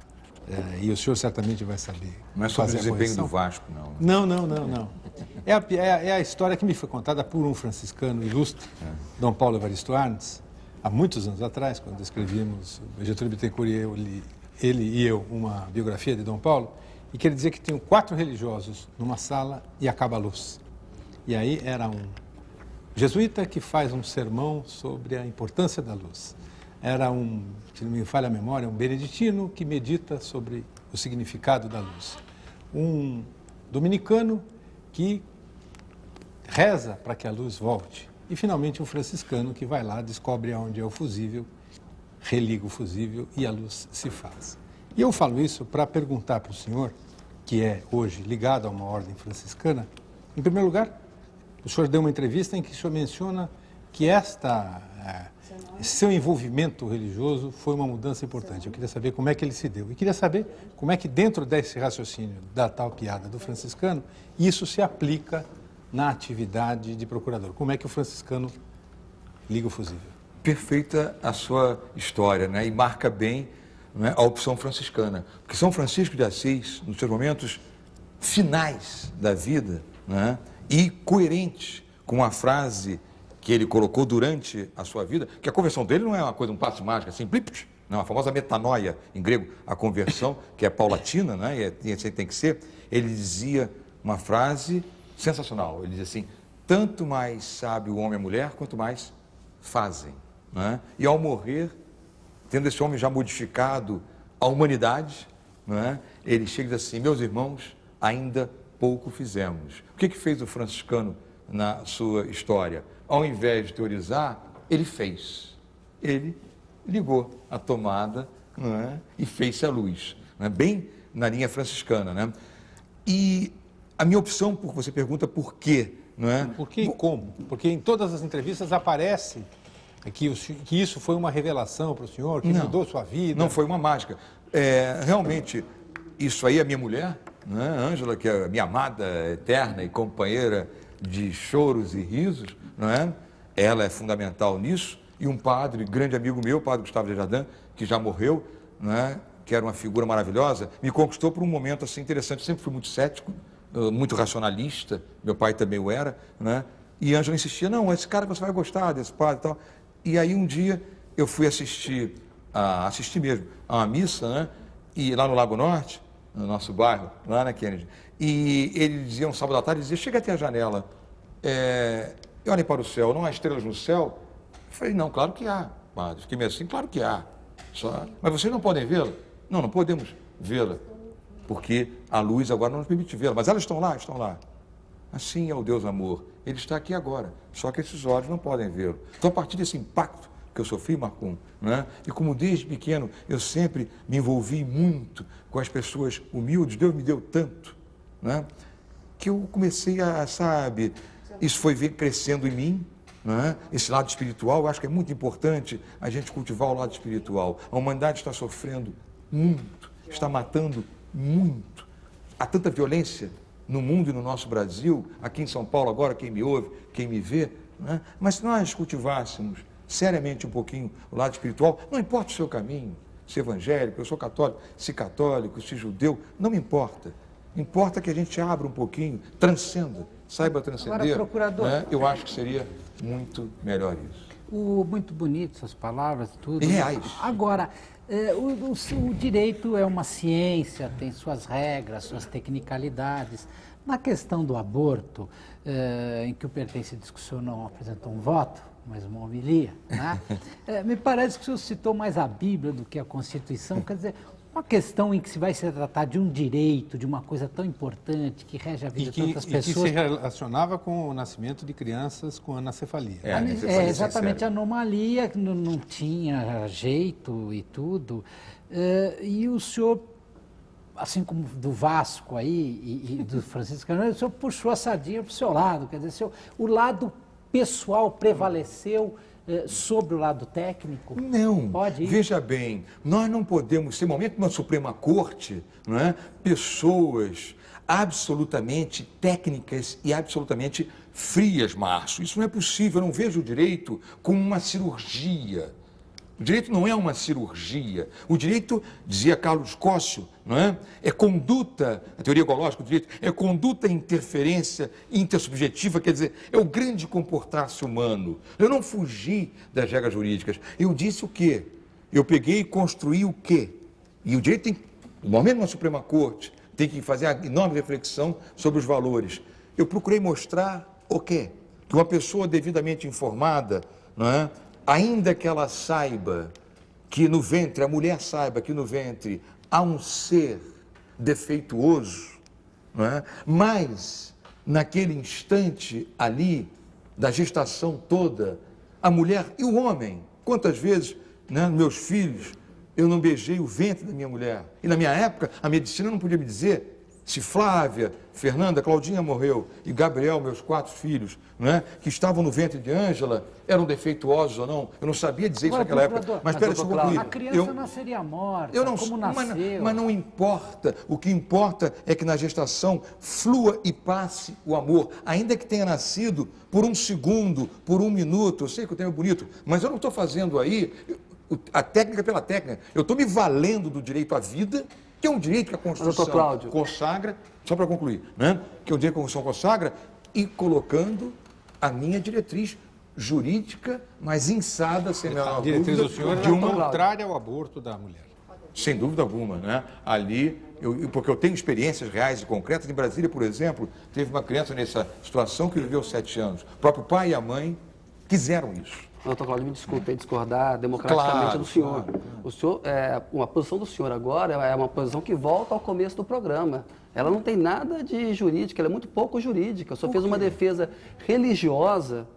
e o senhor certamente vai saber. Não é sobre o fazer a desempenho correção. do Vasco, não. Não. É a história que me foi contada por um franciscano ilustre, Dom Paulo Evaristo Arnes, há muitos anos atrás, quando escrevíamos, o Getúlio Bittencourt e ele e eu, uma biografia de Dom Paulo, e que ele dizia que tinham 4 religiosos numa sala e acaba a luz. E aí era um jesuíta que faz um sermão sobre a importância da luz. Era se não me falha a memória, um beneditino que medita sobre o significado da luz. Um dominicano que reza para que a luz volte. E, finalmente, um franciscano que vai lá, descobre onde é o fusível, religa o fusível e a luz se faz. E eu falo isso para perguntar para o senhor, que é hoje ligado a uma ordem franciscana, em primeiro lugar, o senhor deu uma entrevista em que o senhor menciona que seu envolvimento religioso foi uma mudança importante. Eu queria saber como é que ele se deu. E queria saber como é que, dentro desse raciocínio da tal piada do franciscano, isso se aplica na atividade de procurador. Como é que o franciscano liga o fusível? Perfeita a sua história, né? E marca bem, né, a opção franciscana. Porque São Francisco de Assis, nos seus momentos finais da vida, né, e coerente com a frase que ele colocou durante a sua vida, que a conversão dele não é uma coisa, um passe mágico, assim, plipt, não, a famosa metanoia, em grego, a conversão, que é paulatina, né, e assim tem que ser. Ele dizia uma frase sensacional, ele dizia assim, tanto mais sabe o homem e a mulher, quanto mais fazem. né? E ao morrer, tendo esse homem já modificado a humanidade, né? Ele chega e diz assim: meus irmãos, ainda pouco fizemos. O que fez o franciscano na sua história? Ao invés de teorizar, ele fez. Ele ligou a tomada, né? E fez-se a luz, né? Bem na linha franciscana, né? E a minha opção, você pergunta por quê, não é? Por que e como? Porque em todas as entrevistas aparece que isso foi uma revelação para o senhor, que mudou sua vida. Não foi uma mágica. Realmente, isso aí é minha mulher, né? Ângela, que é minha amada, eterna e companheira de choros e risos, não é? Ela é fundamental nisso. E um padre, grande amigo meu, o padre Gustavo de Jardim, que já morreu, né? Que era uma figura maravilhosa, me conquistou por um momento assim interessante. Eu sempre fui muito cético, muito racionalista, meu pai também o era, né? E Ângela insistia: não, esse cara você vai gostar desse padre e tal. E aí um dia eu fui assistir mesmo a uma missa, né? E lá no Lago Norte, no nosso bairro, lá na Kennedy. E ele dizia, um sábado à tarde, dizia: chega até a janela, eu olhei para o céu, não há estrelas no céu? Eu falei: não, claro que há, padre. Fiquei meio assim: claro que há. Mas vocês não podem vê-la? Não, não podemos vê-la, porque a luz agora não nos permite vê-la, mas elas estão lá, estão lá. Assim é o Deus amor, ele está aqui agora, só que esses olhos não podem vê-lo. Então, a partir desse impacto que eu sofri, Marcum, né? E como desde pequeno eu sempre me envolvi muito com as pessoas humildes, Deus me deu tanto, né? Que eu comecei isso foi crescendo em mim, né? Esse lado espiritual. Eu acho que é muito importante a gente cultivar o lado espiritual. A humanidade está sofrendo muito, está matando muito. Há tanta violência no mundo e no nosso Brasil, aqui em São Paulo agora, quem me ouve, quem me vê, né? Mas se nós cultivássemos seriamente um pouquinho o lado espiritual, não importa o seu caminho, se evangélico, eu sou católico, se judeu, não me importa. Importa que a gente abra um pouquinho, transcenda, saiba transcender. Agora, procurador, né? Eu acho que seria muito melhor isso. Muito bonito essas palavras, tudo. E reais. Agora, o direito é uma ciência, tem suas regras, suas tecnicalidades. Na questão do aborto, em que o Pertence Discussão não apresentou um voto, mas uma homilia, né? Me parece que o senhor citou mais a Bíblia do que a Constituição. Quer dizer, uma questão em que se vai se tratar de um direito, de uma coisa tão importante que rege a vida de tantas pessoas. E que se relacionava com o nascimento de crianças com anencefalia. Exatamente, a anomalia, não tinha jeito e tudo. E o senhor, assim como do Vasco aí e do Francisco Canônico, o senhor puxou a sardinha para o seu lado. Quer dizer, o lado pessoal prevaleceu sobre o lado técnico? Não, pode ir. Veja bem, nós não podemos ter momento na Suprema Corte, não é? Pessoas absolutamente técnicas e absolutamente frias, Márcio. Isso não é possível, eu não vejo o direito como uma cirurgia. O direito não é uma cirurgia. O direito, dizia Carlos Cócio, não é? É conduta, a teoria ecológica do direito, é conduta, interferência intersubjetiva, quer dizer, é o grande comportar-se humano. Eu não fugi das regras jurídicas. Eu disse o quê? Eu peguei e construí o quê? E o direito tem, no momento na Suprema Corte, tem que fazer a enorme reflexão sobre os valores. Eu procurei mostrar o quê? Que uma pessoa devidamente informada, não é? Ainda que ela saiba que no ventre, a mulher saiba que no ventre há um ser defeituoso, não é? Mas naquele instante ali, da gestação toda, a mulher e o homem, quantas vezes, né, meus filhos, eu não beijei o ventre da minha mulher. E na minha época, a medicina não podia me dizer se Flávia, Fernanda, Claudinha morreu e Gabriel, meus 4 filhos, né, que estavam no ventre de Ângela, eram defeituosos ou não. Eu não sabia dizer isso naquela época. Mas espera, deixa eu concluir. A criança nasceria morta, como nasceu. Mas não importa. O que importa é que na gestação flua e passe o amor. Ainda que tenha nascido por 1 segundo, por 1 minuto. Eu sei que o tema é bonito, mas eu não estou fazendo aí a técnica pela técnica. Eu estou me valendo do direito à vida, que é um direito que a Constituição consagra, só para concluir, né? Que é um direito que a Constituição consagra, e colocando a minha diretriz jurídica, mas insada, sem a menor dúvida, diretriz do senhor de uma contrária ao aborto da mulher. Sem dúvida alguma, né? Ali, porque eu tenho experiências reais e concretas. Em Brasília, por exemplo, teve uma criança nessa situação que viveu 7 anos. O próprio pai e a mãe quiseram isso. Doutor Cláudio, me desculpe discordar democraticamente do senhor. Claro. O senhor, uma posição do senhor agora é uma posição que volta ao começo do programa. Ela não tem nada de jurídica, ela é muito pouco jurídica. O senhor fez uma defesa religiosa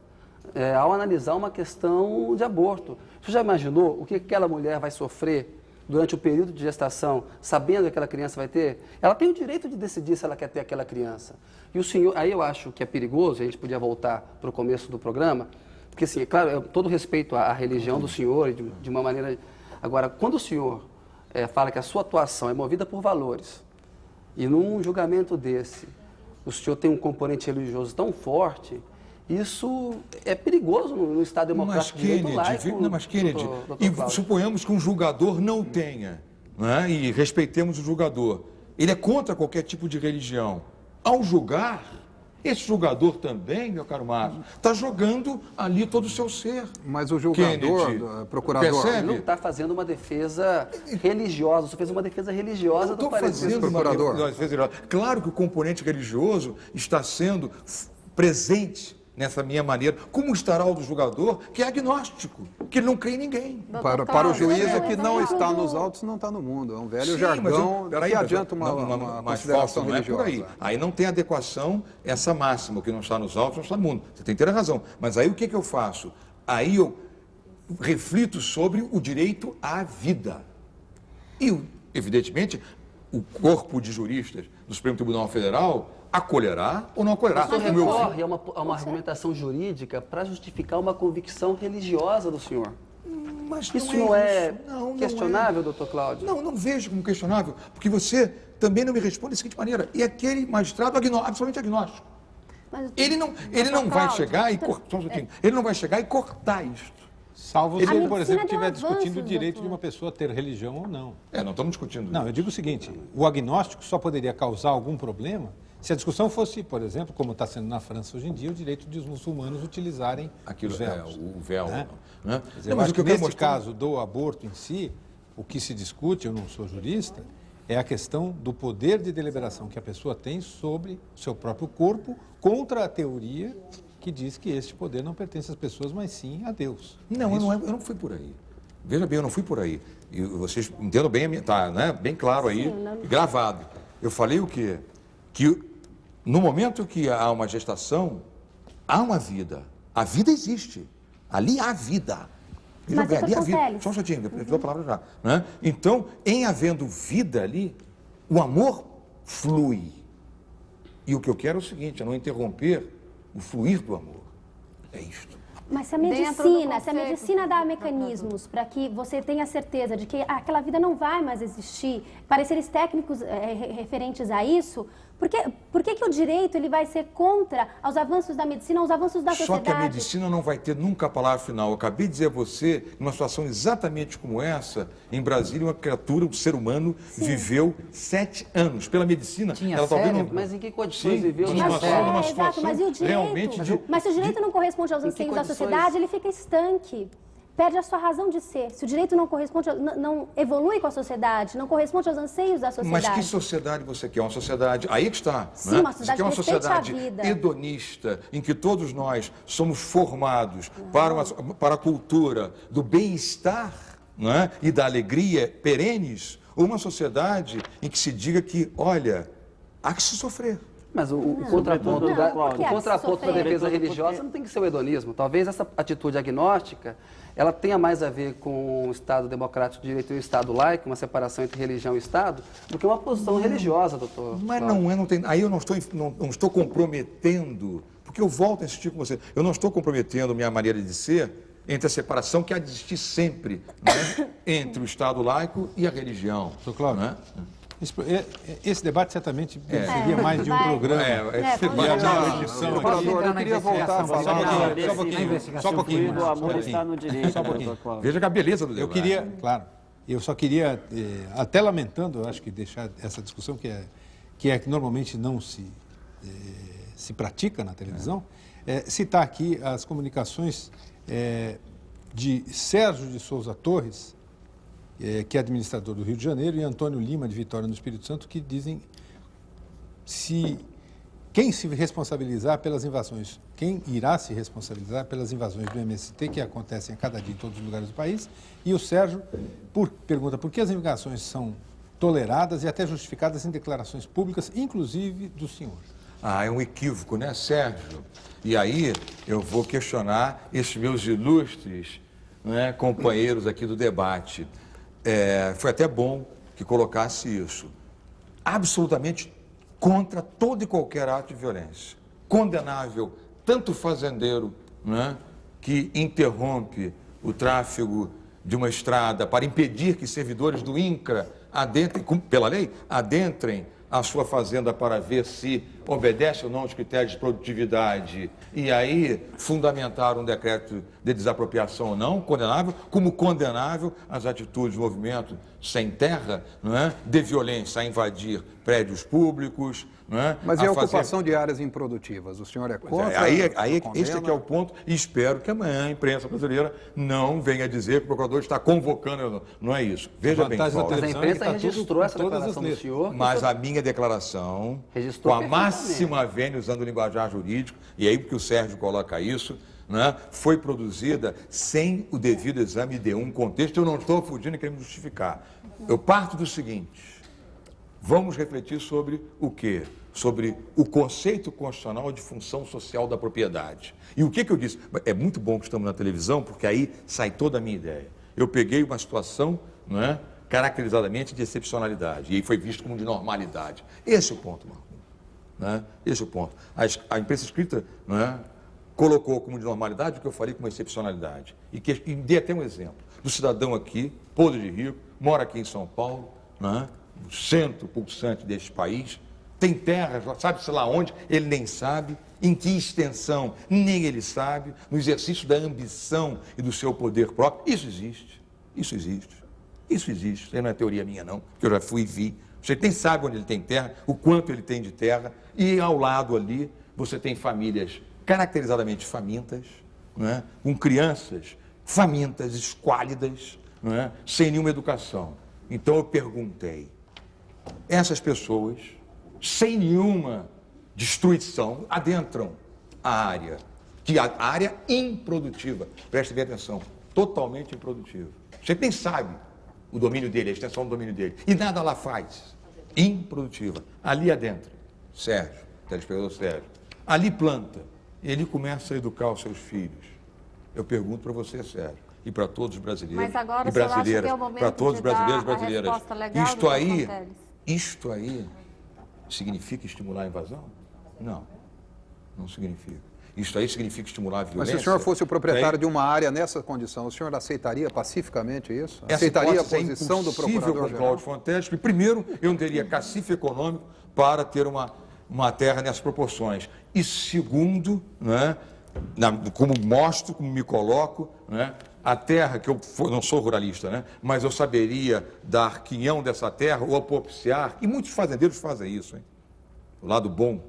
ao analisar uma questão de aborto. O senhor já imaginou o que aquela mulher vai sofrer durante o período de gestação, sabendo que aquela criança vai ter? Ela tem o direito de decidir se ela quer ter aquela criança. E o senhor, aí eu acho que é perigoso, a gente podia voltar para o começo do programa, porque, assim, é claro, todo respeito à religião do senhor, de uma maneira... Agora, quando o senhor fala que a sua atuação é movida por valores, e num julgamento desse, o senhor tem um componente religioso tão forte, isso é perigoso no Estado democrático de direito laico. Mas, Kennedy, e suponhamos que um julgador não tenha, né, e respeitemos o julgador, ele é contra qualquer tipo de religião. Ao julgar, esse julgador também, meu caro Márcio, está jogando ali todo o seu ser. Mas o julgador, procurador... Ele não está fazendo uma defesa religiosa, você fez uma defesa religiosa do parecer. Procurador. Claro que o componente religioso está sendo presente nessa minha maneira, como estará o do julgador, que é agnóstico, que ele não crê em ninguém. Para o juiz, o que não está nos autos não está no mundo. É um velho jargão que adianta uma consideração religiosa. Não é por aí. Aí não tem adequação essa máxima, o que não está nos autos não está no mundo. Você tem inteira razão. Mas aí o que eu faço? Aí eu reflito sobre o direito à vida. E, evidentemente, o corpo de juristas do Supremo Tribunal Federal acolherá ou não acolherá. O senhor recorre a uma argumentação jurídica para justificar uma convicção religiosa do senhor. Mas isso não é não questionável, doutor Cláudio? Não vejo como questionável, porque você também não me responde da seguinte maneira. E aquele magistrado absolutamente agnóstico. Ele não vai chegar e ele não vai chegar e cortar isto. Salvo se ele, por exemplo, estiver discutindo o direito de uma pessoa ter religião ou não. Não estamos discutindo. Não, eu digo o seguinte, o agnóstico só poderia causar algum problema se a discussão fosse, por exemplo, como está sendo na França hoje em dia, o direito de os muçulmanos utilizarem os véus. O véu. Né? Né? Dizer, mas que nesse caso do aborto em si, o que se discute, eu não sou jurista, é a questão do poder de deliberação que a pessoa tem sobre o seu próprio corpo contra a teoria que diz que este poder não pertence às pessoas, mas sim a Deus. Não, eu não fui por aí. Veja bem, eu não fui por aí. E vocês entendam bem, está, né, bem claro aí, gravado. Eu falei o quê? Que no momento que há uma gestação, há uma vida. A vida existe. Ali há vida. Mas ali há vida. Só um instantinho, eu dou a palavra já. Né? Então, em havendo vida ali, o amor flui. E o que eu quero é o seguinte, é não interromper o fluir do amor. É isto. Mas se a medicina dá mecanismos para que você tenha certeza de que aquela vida não vai mais existir, pareceres técnicos referentes a isso, por que o direito ele vai ser contra aos avanços da medicina, aos avanços da sociedade? Só que a medicina não vai ter nunca a palavra final. Eu acabei de dizer a você, numa situação exatamente como essa, em Brasília, uma criatura, um ser humano, viveu 7 anos. Pela medicina, ela talvez não... Mas em que condições viveu? Numa situação mas e o direito? Realmente mas se o direito não corresponde aos anseios da sociedade, ele fica estanque. Perde a sua razão de ser. Se o direito não corresponde, não evolui com a sociedade, não corresponde aos anseios da sociedade. Mas que sociedade você quer? Uma sociedade... Aí que está. Sim, né? uma sociedade você quer uma que respeite sociedade a vida. hedonista, em que todos nós somos formados para a cultura do bem-estar, né? E da alegria perenes, ou uma sociedade em que se diga que, olha, há que se sofrer. Mas o contraponto da defesa religiosa não tem que ser o hedonismo. Talvez essa atitude agnóstica ela tenha mais a ver com o Estado democrático de direito e o Estado laico, uma separação entre religião e Estado, do que uma posição religiosa, doutor. Mas não tem. Aí eu não estou comprometendo, porque eu volto a insistir com você, eu não estou comprometendo minha maneira de ser entre a separação que há de existir sempre, né, entre o Estado laico e a religião. Doutor Cláudio, né? Esse debate certamente seria mais de um programa. Eu queria voltar a falar. Só um pouquinho. Veja que a beleza do debate. Eu só queria, até lamentando, eu acho que deixar essa discussão que normalmente não se pratica na televisão, citar aqui as comunicações de Sérgio de Souza Torres, que é administrador do Rio de Janeiro, e Antônio Lima, de Vitória, no Espírito Santo, que dizem quem se responsabilizar pelas invasões quem irá se responsabilizar pelas invasões do MST que acontecem a cada dia em todos os lugares do país. E o Sérgio pergunta por que as invasões são toleradas e até justificadas em declarações públicas, inclusive do senhor. É um equívoco, né, Sérgio? E aí eu vou questionar esses meus ilustres, né, companheiros aqui do debate. Foi até bom que colocasse isso. Absolutamente contra todo e qualquer ato de violência. Condenável tanto o fazendeiro, né, que interrompe o tráfego de uma estrada para impedir que servidores do INCRA adentrem, pela lei, adentrem a sua fazenda para ver se obedece ou não aos critérios de produtividade e aí fundamentar um decreto de desapropriação ou não, condenável, como condenável as atitudes do movimento sem terra, não é? De violência a invadir prédios públicos, não é? Mas e a ocupação de áreas improdutivas? O senhor é contra? Esse aqui é o ponto e espero que amanhã a imprensa brasileira não venha dizer que o procurador está convocando, não é isso. Veja bem, mas a imprensa registrou essa declaração do senhor. Mas a minha declaração, com a máxima vênia, usando o linguajar jurídico, e aí porque o Sérgio coloca isso, né, foi produzida sem o devido exame de um contexto. Eu não estou fugindo e querendo justificar. Eu parto do seguinte: vamos refletir sobre o quê? Sobre o conceito constitucional de função social da propriedade. E o que eu disse? É muito bom que estamos na televisão, porque aí sai toda a minha ideia. Eu peguei uma situação, não é, caracterizadamente de excepcionalidade, e aí foi visto como de normalidade. Esse é o ponto, Marco. Né? Esse é o ponto. A imprensa escrita, não é, colocou como de normalidade o que eu falei como excepcionalidade. E dei até um exemplo do cidadão aqui, podre de rico, mora aqui em São Paulo, não é, no centro pulsante deste país, tem terras, sabe-se lá onde, ele nem sabe, em que extensão, nem ele sabe, no exercício da ambição e do seu poder próprio. Isso existe, isso existe, isso existe. Isso não é teoria minha não, que eu já fui e vi. Você nem sabe onde ele tem terra, o quanto ele tem de terra, e ao lado ali você tem famílias caracterizadamente famintas, não é? Com crianças famintas, esquálidas, não é? Sem nenhuma educação. Então eu perguntei, essas pessoas, sem nenhuma destruição, adentram a área, a área improdutiva, preste bem atenção, totalmente improdutiva. Você nem sabe o domínio dele, a extensão do domínio dele, e nada lá faz, improdutiva. Ali adentro, Sérgio, telespectador Sérgio, ali planta, ele começa a educar os seus filhos. Eu pergunto para você, Sérgio, e para todos os brasileiros mas agora, e brasileiras, para todos os brasileiros e brasileiras, isto aí significa estimular a invasão? Não, não significa. Isso aí significa estimular a violência. Mas se o senhor fosse o proprietário de uma área nessa condição, o senhor aceitaria pacificamente isso? Aceitaria a posição do procurador-geral? Cláudio Fontes, primeiro, eu não teria cacife econômico para ter uma terra nessas proporções. E segundo, né, como mostro, como me coloco, né, a terra, que eu não sou ruralista, né, mas eu saberia dar quinhão dessa terra ou apopciar, e muitos fazendeiros fazem isso, hein? O lado bom,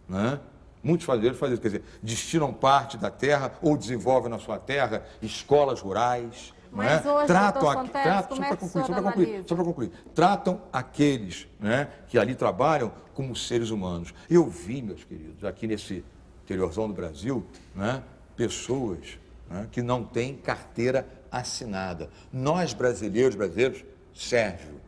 né? Muitos fazendeiros fazem isso, quer dizer, destinam parte da terra ou desenvolvem na sua terra escolas rurais. Mas né? Hoje, só para concluir, tratam aqueles, né, que ali trabalham como seres humanos. Eu vi, meus queridos, aqui nesse interiorzão do Brasil, né, pessoas, né, que não têm carteira assinada. Nós brasileiros, Sérgio,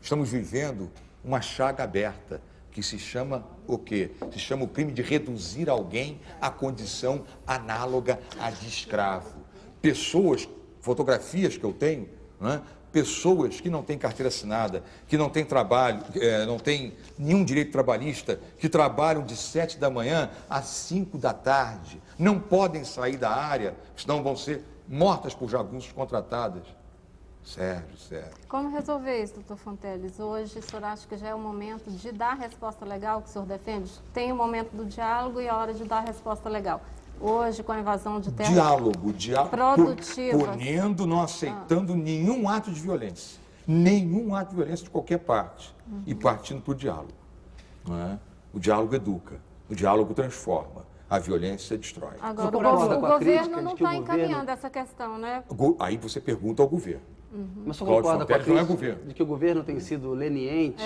estamos vivendo uma chaga aberta, que se chama o quê? Se chama o crime de reduzir alguém à condição análoga à de escravo. Pessoas, fotografias que eu tenho, né? Pessoas que não têm carteira assinada, que não têm trabalho, não têm nenhum direito trabalhista, que trabalham de 7 da manhã às 5 da tarde, não podem sair da área, senão vão ser mortas por jagunços contratadas. Sérgio. Como resolver isso, doutor Fonteles? Hoje, o senhor acha que já é o momento de dar a resposta legal que o senhor defende? Tem o momento do diálogo e a hora de dar a resposta legal. Hoje, com a invasão de terras produtivas, punendo, não aceitando nenhum ato de violência. Nenhum ato de violência de qualquer parte. E partindo para o diálogo. Não é? O diálogo educa, o diálogo transforma, a violência destrói. Agora, o governo não está encaminhando essa questão, né? Aí você pergunta ao governo. Mas você concorda com a não é crítica de que o governo tem sido leniente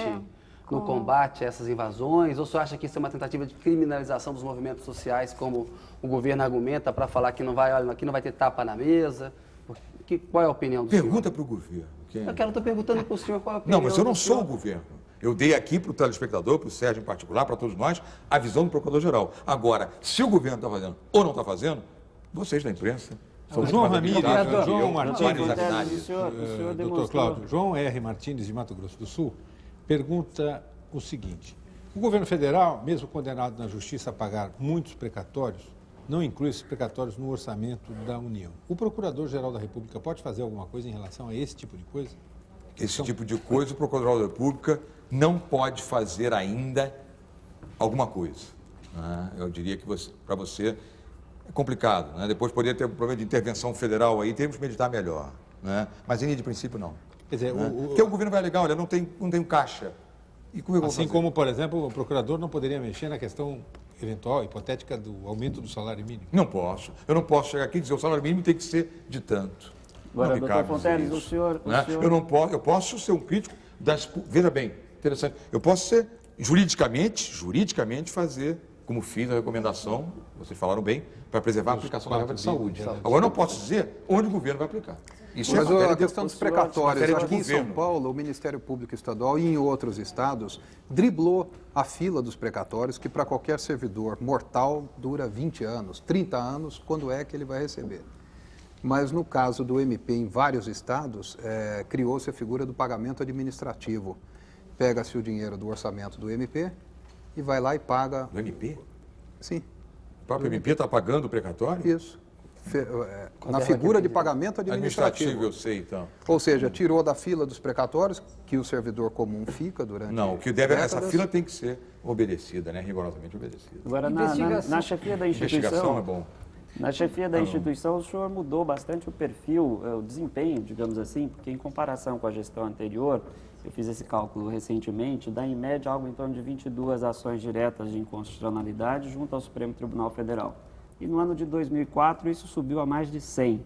no combate a essas invasões? Ou o senhor acha que isso é uma tentativa de criminalização dos movimentos sociais, como o governo argumenta, para falar que não vai, olha, aqui não vai ter tapa na mesa? Qual é a opinião do senhor? Pergunta para o governo. Eu estou perguntando para o senhor qual é a opinião. Não, mas eu não do sou o senhor. governo. Eu dei aqui para o telespectador, para o Sérgio em particular, para todos nós, a visão do Procurador-Geral. Agora, se o governo está fazendo ou não está fazendo, vocês da imprensa são muito João mais Ramírez, habilitados João que eu, Martins, para Doutor examinar Fonteles, isso. o senhor Doutor demonstrou... Cláudio, João R. Martins, de Mato Grosso do Sul, pergunta o seguinte: o governo federal, mesmo condenado na justiça a pagar muitos precatórios, não inclui esses precatórios no orçamento da União. O Procurador-Geral da República pode fazer alguma coisa em relação a esse tipo de coisa? Esse tipo de coisa, o Procurador da República não pode fazer ainda alguma coisa. Né? Eu diria que para você é complicado. Né? Depois poderia ter um problema de intervenção federal aí, temos que meditar melhor. Né? Mas em linha de princípio, não. Quer dizer, Né? Porque o governo vai alegar, olha, não tem um caixa. E como eu vou assim fazer? como, por exemplo, o procurador não poderia mexer na questão eventual, hipotética, do aumento do salário mínimo. Não posso. Eu não posso chegar aqui e dizer o salário mínimo tem que ser de tanto. Agora, Não me doutor cabe dizer Fonteles, isso, o senhor... né? Eu posso ser um crítico das... Veja bem, interessante. Eu posso ser, juridicamente fazer, como fiz a recomendação, vocês falaram bem, para preservar a aplicação da regra de saúde. Agora, eu não posso dizer onde o governo vai aplicar. Isso Mas matéria a questão dos precatórios, matéria de aqui em São governo. Paulo, o Ministério Público Estadual e em outros estados driblou a fila dos precatórios, que para qualquer servidor mortal dura 20 anos, 30 anos, quando é que ele vai receber. Mas no caso do MP, em vários estados, criou-se a figura do pagamento administrativo. Pega-se o dinheiro do orçamento do MP e vai lá e paga... Do MP? Sim, O próprio MP está pagando o precatório? isso. Na figura de pagamento administrativo. Eu sei, então. Ou seja, tirou da fila dos precatórios, que o servidor comum fica durante Não, o que deve essa décadas. fila tem que ser obedecida, né? Rigorosamente obedecida. Agora, na chefia da Investigação instituição... é bom. Na chefia da instituição, o senhor mudou bastante o perfil, o desempenho, digamos assim, porque em comparação com a gestão anterior, eu fiz esse cálculo recentemente, dá em média algo em torno de 22 ações diretas de inconstitucionalidade junto ao Supremo Tribunal Federal. E no ano de 2004, isso subiu a mais de 100.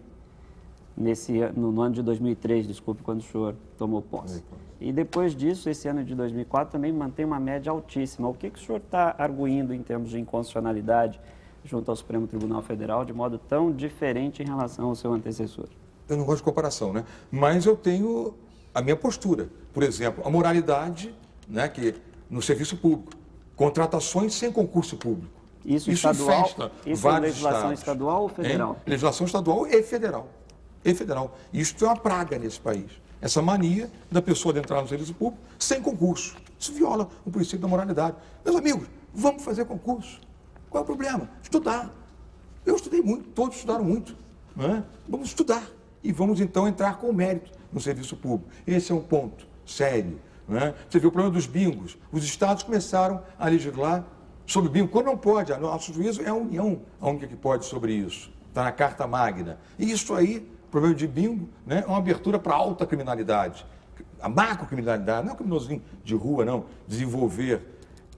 No ano de 2003, desculpe, quando o senhor tomou posse. E depois disso, esse ano de 2004 também mantém uma média altíssima. O que o senhor está arguindo em termos de inconstitucionalidade junto ao Supremo Tribunal Federal, de modo tão diferente em relação ao seu antecessor? Eu não gosto de comparação, né? Mas eu tenho a minha postura. Por exemplo, a moralidade, né, que no serviço público, contratações sem concurso público. Isso estadual, infesta isso é vários legislação estados. estadual ou federal? Legislação estadual e federal. E federal. Isso é uma praga nesse país. Essa mania da pessoa de entrar no serviço público sem concurso. Isso viola o princípio da moralidade. Meus amigos, vamos fazer concurso. Qual é o problema? Estudar. Eu estudei muito, todos estudaram muito. Né? Vamos estudar e vamos então entrar com mérito no serviço público. Esse é um ponto sério. Né? Você viu o problema dos bingos. Os estados começaram a legislar sobre bingo, quando não pode. A nosso juízo é a União a única que pode sobre isso. Está na Carta Magna. E isso aí, o problema de bingo, né, é uma abertura para a alta criminalidade. A macrocriminalidade, não é criminosinho de rua, não. Desenvolver.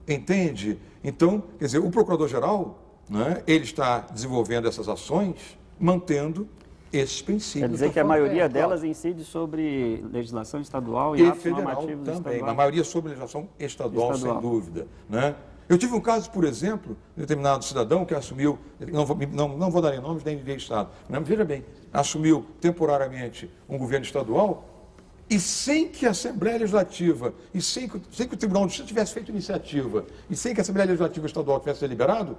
Entende? Então, quer dizer, o Procurador-Geral, né, ele está desenvolvendo essas ações, mantendo esses princípios. Quer dizer que a maioria delas incide sobre legislação estadual e atos federal normativos também. estaduais? A maioria sobre legislação estadual, sem dúvida. Né? Eu tive um caso, por exemplo, de um determinado cidadão que assumiu, não vou dar nem nomes nem de estado, mas veja bem, assumiu temporariamente um governo estadual e sem que a Assembleia Legislativa, e sem que o Tribunal de Justiça tivesse feito iniciativa, e sem que a Assembleia Legislativa Estadual tivesse deliberado,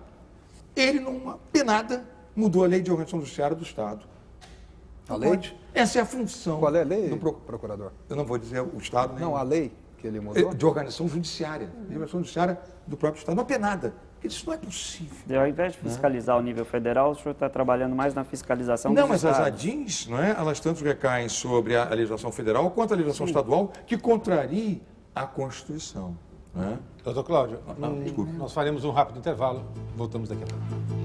ele, numa penada, mudou a lei de organização judiciária do Estado. A lei? Essa é a função. Qual é a lei, do procurador? Eu não vou dizer o Estado, nem... Não, a lei que ele mudou? De organização judiciária. De organização judiciária do próprio Estado. Uma penada. Isso não é possível. E ao invés de fiscalizar o nível federal, o senhor está trabalhando mais na fiscalização Não, dos mas as estados. ADINs, não é? Elas tanto recaem sobre a legislação federal quanto a legislação estadual, que contraria a Constituição. Não é? Doutor Cláudio, desculpe. nós faremos um rápido intervalo. Voltamos daqui a pouco.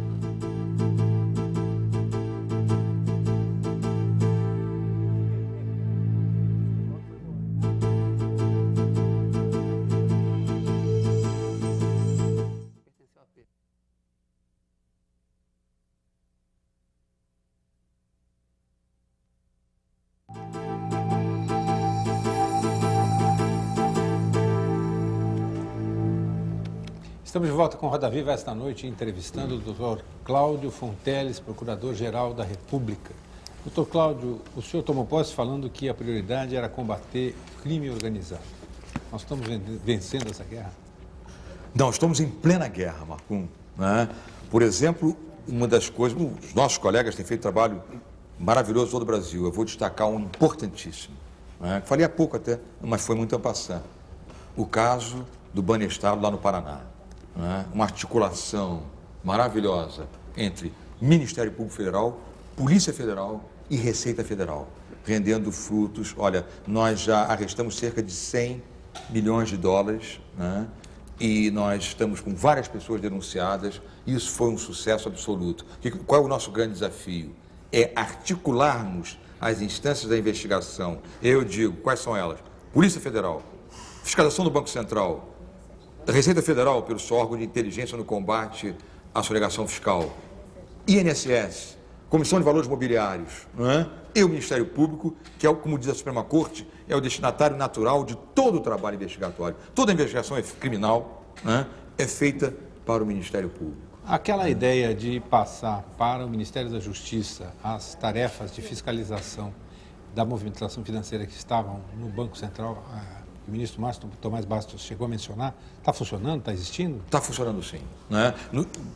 Estamos de volta com Roda Viva esta noite, entrevistando o Dr. Cláudio Fonteles, Procurador-Geral da República. Dr. Cláudio, o senhor tomou posse falando que a prioridade era combater o crime organizado. Nós estamos vencendo essa guerra? Não, estamos em plena guerra, Marcum. Né? Por exemplo, uma das coisas, os nossos colegas têm feito trabalho maravilhoso em todo o Brasil. Eu vou destacar um importantíssimo. Né? Falei há pouco até, mas foi muito a passar. O caso do Banestado lá no Paraná. Né? Uma articulação maravilhosa entre Ministério Público Federal, Polícia Federal e Receita Federal, rendendo frutos. Olha, nós já arrestamos cerca de 100 milhões de dólares, né? E nós estamos com várias pessoas denunciadas. Isso foi um sucesso absoluto. Qual é o nosso grande desafio? É articularmos as instâncias da investigação. Eu digo, quais são elas? Polícia Federal, Fiscalização do Banco Central, Receita Federal, pelo seu órgão de inteligência no combate à sonegação fiscal, INSS, Comissão de Valores Mobiliários, e o Ministério Público, que é, como diz a Suprema Corte, é o destinatário natural de todo o trabalho investigatório. Toda a investigação criminal é feita para o Ministério Público. Aquela ideia de passar para o Ministério da Justiça as tarefas de fiscalização da movimentação financeira que estavam no Banco Central, o ministro Márcio Tomás Bastos chegou a mencionar, está funcionando, está existindo? Está funcionando sim, né?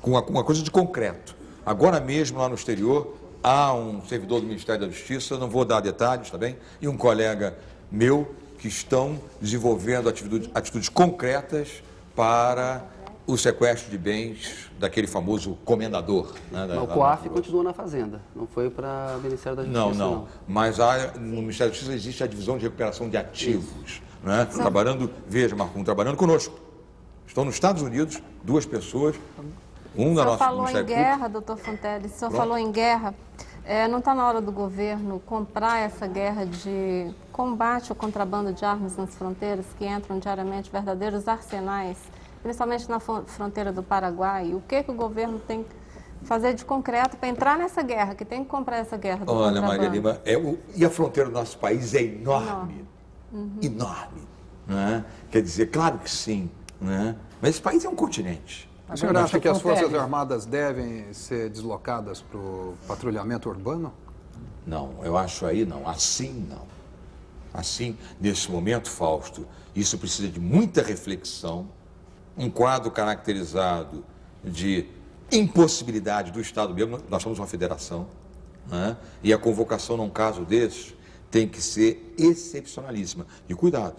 Com uma coisa de concreto. Agora mesmo, lá no exterior, há um servidor do Ministério da Justiça, não vou dar detalhes, tá bem? E um colega meu que estão desenvolvendo atitudes concretas para o sequestro de bens daquele famoso comendador. Né, o COAF continua na Fazenda, não foi para o Ministério da Justiça. Não. Mas no Ministério da Justiça existe a divisão de recuperação de ativos. Né? Trabalhando, veja, Marcum, trabalhando conosco. Estão nos Estados Unidos, 2 pessoas, um da nossa... O senhor falou em guerra, doutor Fonteles, o senhor falou em guerra. Não está na hora do governo comprar essa guerra de combate ao contrabando de armas nas fronteiras, que entram diariamente verdadeiros arsenais, principalmente na fronteira do Paraguai? O que o governo tem que fazer de concreto para entrar nessa guerra, que tem que comprar essa guerra do Olha, contrabando? Maria Lima, e a fronteira do nosso país é enorme. Enorme. Né? Quer dizer, claro que sim, né? Mas esse país é um continente. O senhor acha que as Forças Armadas devem ser deslocadas para o patrulhamento urbano? Não, eu acho aí não. Assim não. Assim, nesse momento, Fausto, isso precisa de muita reflexão, um quadro caracterizado de impossibilidade do Estado mesmo. Nós somos uma federação, né? E a convocação num caso desses tem que ser excepcionalíssima. E cuidado,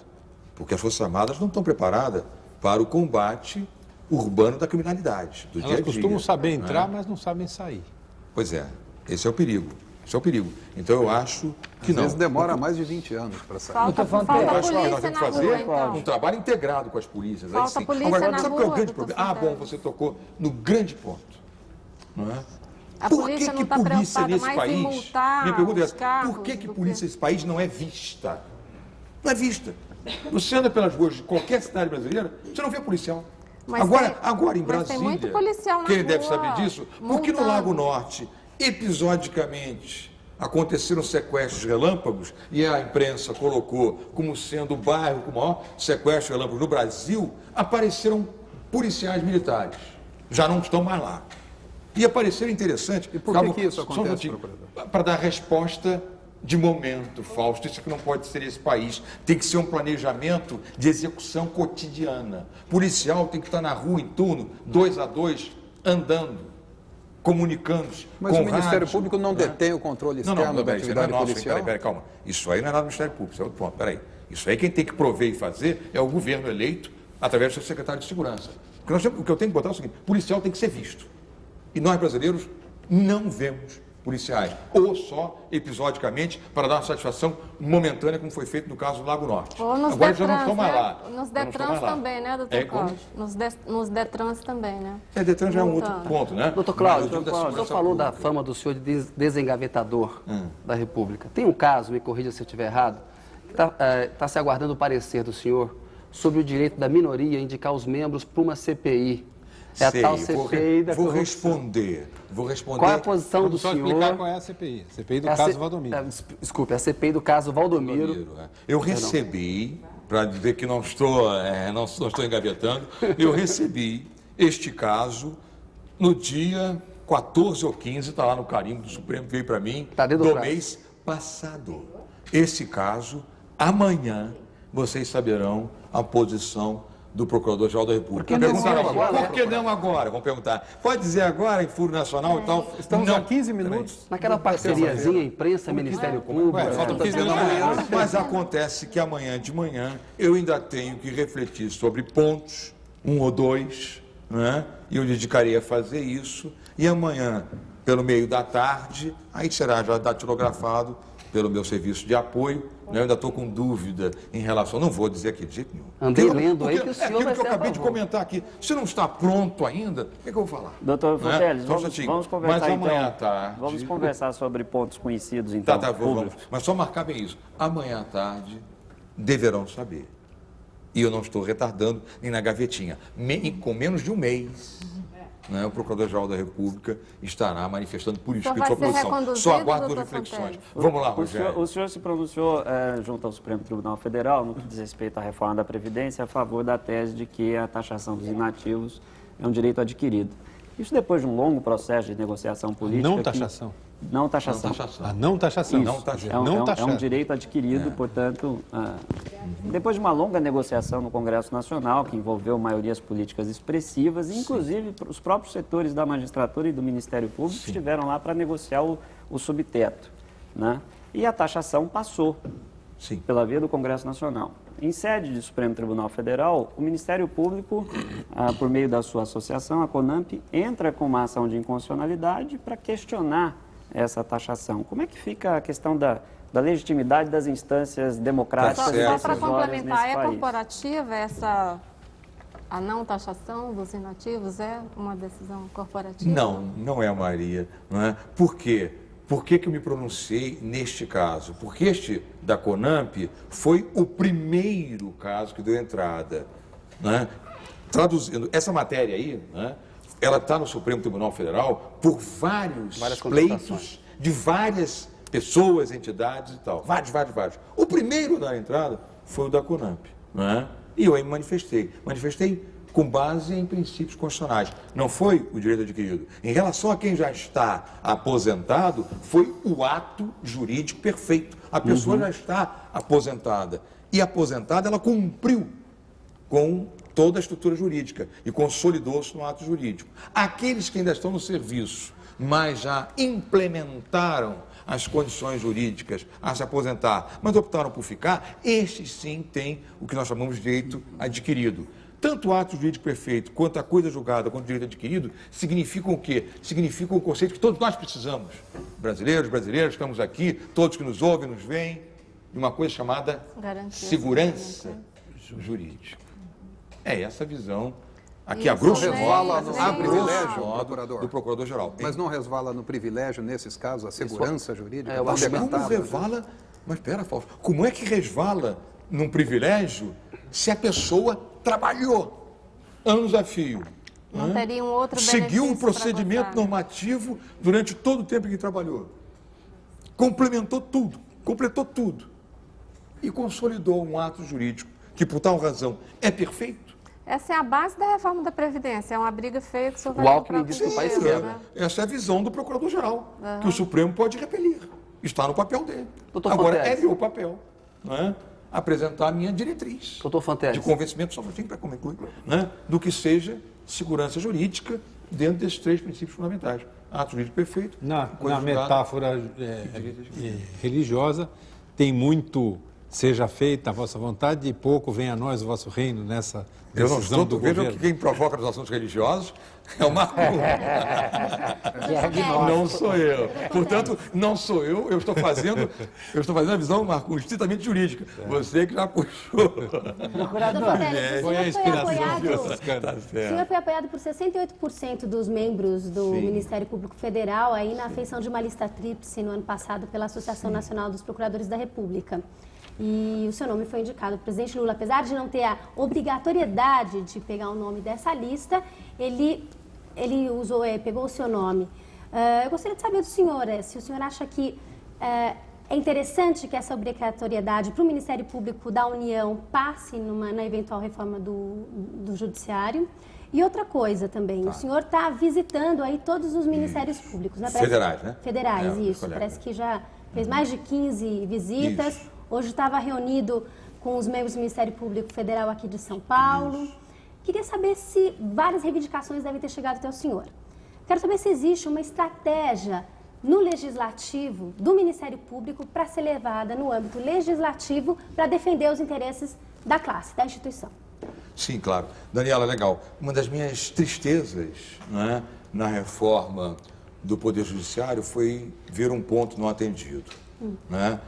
porque as Forças Armadas não estão preparadas para o combate urbano da criminalidade, do dia a dia. Elas costumam saber entrar, mas não sabem sair. Pois é, esse é o perigo. Esse é o perigo. Então eu acho que Às não. vezes demora mais de 20 anos para sair. Falta Nós polícia temos que na fazer rua, então. um trabalho integrado com as polícias. Aí Falta sim. polícia Agora, na sabe qual é o rua, grande doutor problema? Fonteles. Bom, você tocou no grande ponto. Não é? A Por polícia que não está polícia preocupada nesse mais país? em multar Minha pergunta é os essa, carros por que do polícia nesse país não é vista? Não é vista. Você anda pelas ruas de qualquer cidade brasileira, você não vê policial. Mas Agora em mas Brasília, tem muito policial na quem deve rua, saber disso? Porque no multando. Lago Norte, episodicamente, aconteceram sequestros relâmpagos e a imprensa colocou como sendo o bairro com o maior sequestro relâmpago no Brasil, apareceram policiais militares. Já não estão mais lá. E apareceram interessantes. E por que isso acontece, procurador? Para dar resposta de momento, Fausto. Isso que não pode ser esse país. Tem que ser um planejamento de execução cotidiana. Policial tem que estar na rua em turno, 2 a 2, andando, comunicando-se. Mas com o Ministério rádio, Público não né? detém o controle externo da peraí, isso não é atividade nosso, hein? policial? Peraí, calma. Isso aí não é nada do Ministério Público, isso é outro ponto. Peraí. Isso aí quem tem que prover e fazer é o governo eleito através do seu secretário de segurança. O que eu tenho que botar é o seguinte: policial tem que ser visto. E nós, brasileiros, não vemos policiais, ou só episodicamente para dar uma satisfação momentânea, como foi feito no caso do Lago Norte. Ou nos Agora Detrans, já não estão mais né? lá. Nos Já não estão Detrans mais lá. também, né, doutor como? Cláudio? Nos Detrans também, né? Detran já é um outro Multando. ponto, né? Doutor Cláudio, Mas eu digo da o senhor segurança falou da pública. fama do senhor de desengavetador da República. Tem um caso, me corrija se eu estiver errado, que está se aguardando o parecer do senhor sobre o direito da minoria a indicar os membros para uma CPI. É a tal CPI da vou corrupção. Vou responder. Qual é a posição do Vamos só senhor? explicar qual é a CPI. CPI do É a caso C- Valdomiro. Desculpe, a CPI do caso Valdomiro. Eu recebi, para dizer que não estou engavetando, eu recebi este caso no dia 14 ou 15, está lá no carimbo do Supremo, veio para mim, Tá dentro do do prazo. mês passado. Esse caso, amanhã, vocês saberão a posição do Procurador-Geral da República. Por que não Perguntaram agora? agora? Por que não agora? Vão perguntar. Pode dizer agora em Furo Nacional e tal? Estamos Não. a 15 minutos. Naquela parceriazinha, imprensa, Ministério Público. Faltam 15 tá minutos sendo para amanhã. Mas acontece que amanhã de manhã eu ainda tenho que refletir sobre pontos, 1 ou 2, né? E eu dedicarei a fazer isso. E amanhã, pelo meio da tarde, aí será já datilografado pelo meu serviço de apoio. Eu ainda estou com dúvida em relação, não vou dizer aqui de jeito nenhum. Andei Porque- lendo aí porque que o é senhor aquilo vai que eu ser a acabei de favor. comentar aqui. Se não está pronto ainda, o que eu vou falar? Doutor Né? Fonteles, Só um vamos instantinho. conversar Mas amanhã à então. tarde... Vamos conversar sobre pontos conhecidos, então, Tá, vamos. públicos. Mas só marcar bem isso. Amanhã à tarde deverão saber. E eu não estou retardando nem na gavetinha. Com menos de um mês, né, o Procurador-Geral da República estará manifestando por escrito vai sua ser posição. reconduzido, Só aguardo doutor reflexões. Fonteles? Vamos lá, O Rogério. senhor se pronunciou junto ao Supremo Tribunal Federal no que diz respeito à reforma da Previdência a favor da tese de que a taxação dos inativos é um direito adquirido. Isso depois de um longo processo de negociação política. Não taxação. Não taxação. A não taxação. Isso. Não taxar. É um, Não é um- taxar. é um direito adquirido, portanto, depois de uma longa negociação no Congresso Nacional, que envolveu maiorias políticas expressivas, inclusive os próprios setores da magistratura e do Ministério Público estiveram lá para negociar o subteto, né? E a taxação passou Sim. pela via do Congresso Nacional. Em sede do Supremo Tribunal Federal, o Ministério Público, por meio da sua associação, a CONAMP, entra com uma ação de inconstitucionalidade para questionar essa taxação. Como é que fica a questão da legitimidade das instâncias democráticas Tá e certo. Só para decisórias complementar, nesse é país? corporativa a não taxação dos inativos? É uma decisão corporativa? Não é a Maria. Não é? Por quê? Por que eu me pronunciei neste caso? Porque este da CONAMP foi o primeiro caso que deu entrada. Né? Traduzindo, essa matéria aí, né, ela está no Supremo Tribunal Federal por vários Várias pleitos contestações. de várias pessoas, entidades e tal. Vários. O primeiro da entrada foi o da CONAMP. Né? E eu aí me manifestei. Manifestei com base em princípios constitucionais. Não foi o direito adquirido. Em relação a quem já está aposentado, foi o ato jurídico perfeito. A pessoa já está aposentada. E aposentada, ela cumpriu com toda a estrutura jurídica e consolidou-se no ato jurídico. Aqueles que ainda estão no serviço, mas já implementaram as condições jurídicas a se aposentar, mas optaram por ficar, estes sim têm o que nós chamamos de direito adquirido. Tanto o ato jurídico perfeito, quanto a coisa julgada, quanto o direito adquirido, significam o quê? Significam o conceito que todos nós precisamos. Brasileiros, estamos aqui, todos que nos ouvem, nos veem, de uma coisa chamada Garantia segurança jurídica. É essa a visão, aqui Isso a grosso resvala modo, no a grosso privilégio, modo, procurador. do Procurador-Geral. Mas não resvala no privilégio, nesses casos, a segurança jurídica? eu Mas acho como fundamentada? resvala? Mas pera, Fausto, como é que resvala num privilégio se a pessoa trabalhou anos a fio? Não teria um outro Seguiu um benefício pra procedimento gozar. normativo durante todo o tempo que trabalhou. Complementou tudo, completou tudo. E consolidou um ato jurídico que, por tal razão, é perfeito. Essa é a base da reforma da Previdência. É uma briga feia que o senhor vai O Alckmin comprar disse que o com país dinheiro, quer. né? Essa é a visão do Procurador-Geral, que o Supremo pode repelir. Está no papel dele. Doutor Agora, Fonteles. é meu papel, não é? Apresentar a minha diretriz Doutor Fonteles. de convencimento, só para concluir, né? Do que seja segurança jurídica dentro desses 3 princípios fundamentais. Ato jurídico perfeito. Na coisa julgada, metáfora religiosa, tem muito seja feita a vossa vontade e pouco venha a nós o vosso reino nessa Eu não decisão estou, do vejam governo. que quem provoca nos assuntos religiosos é o Marco. Não sou eu. Portanto, não sou eu, eu estou fazendo a visão, Marco, estritamente jurídica. Você que já puxou. Doutor Fonteles, Foi a inspiração de o outros caras. senhor foi apoiado por 68% dos membros do Ministério Público Federal aí na feição de uma lista tríplice no ano passado pela Associação Nacional dos Procuradores da República. E o seu nome foi indicado. O presidente Lula, apesar de não ter a obrigatoriedade de pegar o nome dessa lista, ele pegou o seu nome. Eu gostaria de saber do senhor, se o senhor acha que é interessante que essa obrigatoriedade para o Ministério Público da União passe na eventual reforma do Judiciário E outra coisa também, o senhor está visitando aí todos os ministérios públicos, né? Federais, né? Federais, isso. Colega. Parece que já fez mais de 15 visitas. Isso. Hoje estava reunido com os membros do Ministério Público Federal aqui de São Paulo. Queria saber se várias reivindicações devem ter chegado até o senhor. Quero saber se existe uma estratégia no Legislativo do Ministério Público para ser levada no âmbito legislativo para defender os interesses da classe, da instituição. Sim, claro. Daniela, legal. Uma das minhas tristezas, né, na reforma do Poder Judiciário foi ver um ponto não atendido. Né?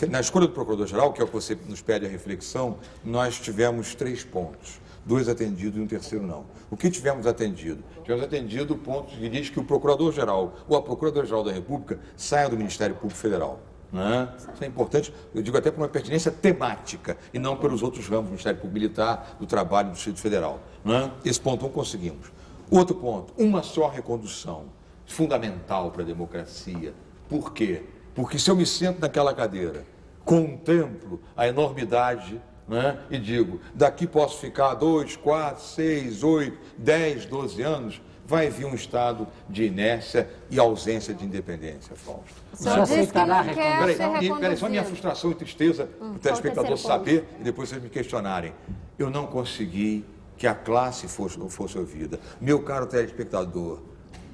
Na escolha do Procurador-Geral, que é o que você nos pede a reflexão, nós tivemos 3 pontos. 2 atendidos e um terceiro não. O que tivemos atendido? Tivemos atendido o ponto que diz que o Procurador-Geral ou a Procuradora-Geral da República saia do Ministério Público Federal. Né? Isso é importante, eu digo até por uma pertinência temática e não pelos outros ramos do Ministério Público Militar, do Trabalho e do Distrito Federal. Né? Esse ponto 1 conseguimos. Outro ponto, uma só recondução, fundamental para a democracia. Por quê? Porque se eu me sento naquela cadeira, contemplo a enormidade, né, e digo, daqui posso ficar 2, 4, 6, 8, 10, 12 anos, vai vir um estado de inércia e ausência de independência, Fausto. O senhor disse que não quer ser Peraí, só minha reconduzido. frustração e tristeza, o telespectador terceiro ponto. saber e depois vocês me questionarem. Eu não consegui que a classe fosse ouvida. Meu caro telespectador,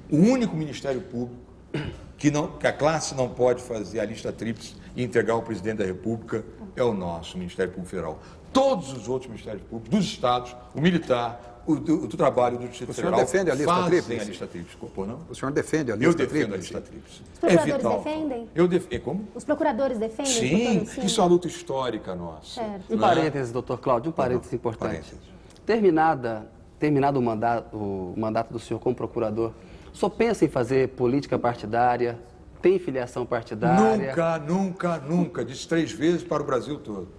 o único Ministério Público que a classe não pode fazer a lista tríplice e entregar ao presidente da República é o nosso Ministério Público Federal. Todos os outros Ministérios Públicos, dos estados, o militar, o do trabalho do Distrito Federal, defende a lista fazem tríplice? a lista tríplice. Pô, não? O senhor defende a Eu lista defendo a tríplice? lista tríplice. Os procuradores vital. defendem? Eu defendo. Como? Os procuradores defendem? Sim, doutor? isso é uma luta histórica nossa. Certo. Um parênteses, doutor Cláudio, um parênteses importante. Terminado o mandato do senhor como procurador, o senhor pensa em fazer política partidária? Tem filiação partidária? Nunca. Disse 3 vezes para o Brasil todo.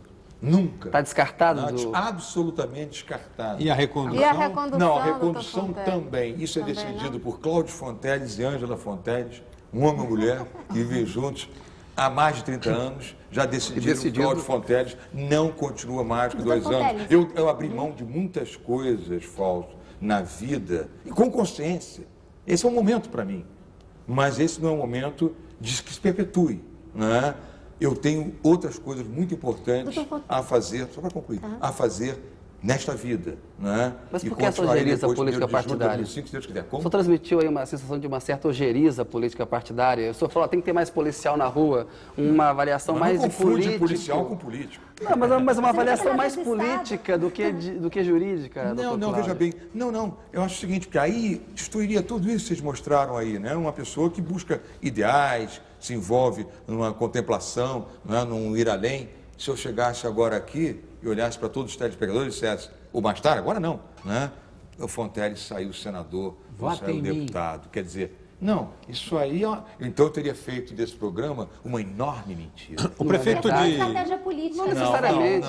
Nunca. Está descartado do... Absolutamente descartado. E a recondução? E a recondução, Não, a doutor recondução Fonteles? também. Isso é Também decidido não? por Cláudio Fonteles e Ângela Fonteles, um homem e mulher, que vivem juntos há mais de 30 anos. Já decidiram que Cláudio Fonteles não continua mais que 2 Doutor anos. Fonteles. Eu abri mão de muitas coisas, Fausto, na vida, e com consciência. Esse é um momento para mim. Mas esse não é um momento de que se perpetue. Né? Eu tenho outras coisas muito importantes a fazer, só para concluir, a fazer nesta vida. Né? Mas E por que essa continuarei ojeriza depois, política 1º de julho de partidária? 2005, se Deus quiser. O Como? senhor transmitiu aí uma sensação de uma certa ojeriza política partidária. O senhor falou, tem que ter mais policial na rua, uma avaliação Mas mais não de confunde político. policial com político. Não, mas uma avaliação Secretário mais de Estado. política do que jurídica, doutor Não, Cláudio. veja bem. Não. Eu acho o seguinte, porque aí destruiria tudo isso que vocês mostraram aí, né? Uma pessoa que busca ideais, se envolve numa contemplação, né? Num ir além. Se eu chegasse agora aqui e olhasse para todos os telespectadores e dissesse, ou mais tarde, agora não, né? O Fonteles saiu senador, Vota saiu em mim. deputado. Quer dizer, não, isso aí, ó, então eu teria feito desse programa uma enorme mentira. O prefeito É uma de... estratégia política. Não necessariamente.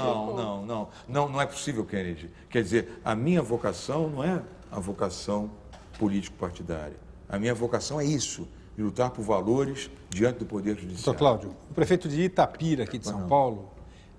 Não é possível, Kennedy. Quer dizer, a minha vocação não é a vocação político-partidária. A minha vocação é isso, de lutar por valores diante do Poder Doutor Judiciário. Cláudio, o prefeito de Itapira, aqui de São Paulo,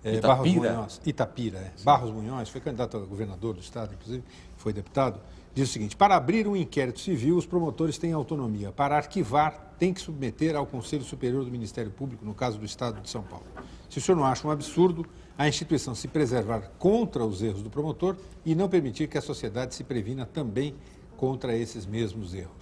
Itapira? Barros Munhoz, Barros Munhoz, foi candidato a governador do estado, inclusive, foi deputado, diz o seguinte: para abrir um inquérito civil, os promotores têm autonomia. Para arquivar, tem que submeter ao Conselho Superior do Ministério Público, no caso do estado de São Paulo. Se o senhor não acha um absurdo a instituição se preservar contra os erros do promotor e não permitir que a sociedade se previna também contra esses mesmos erros?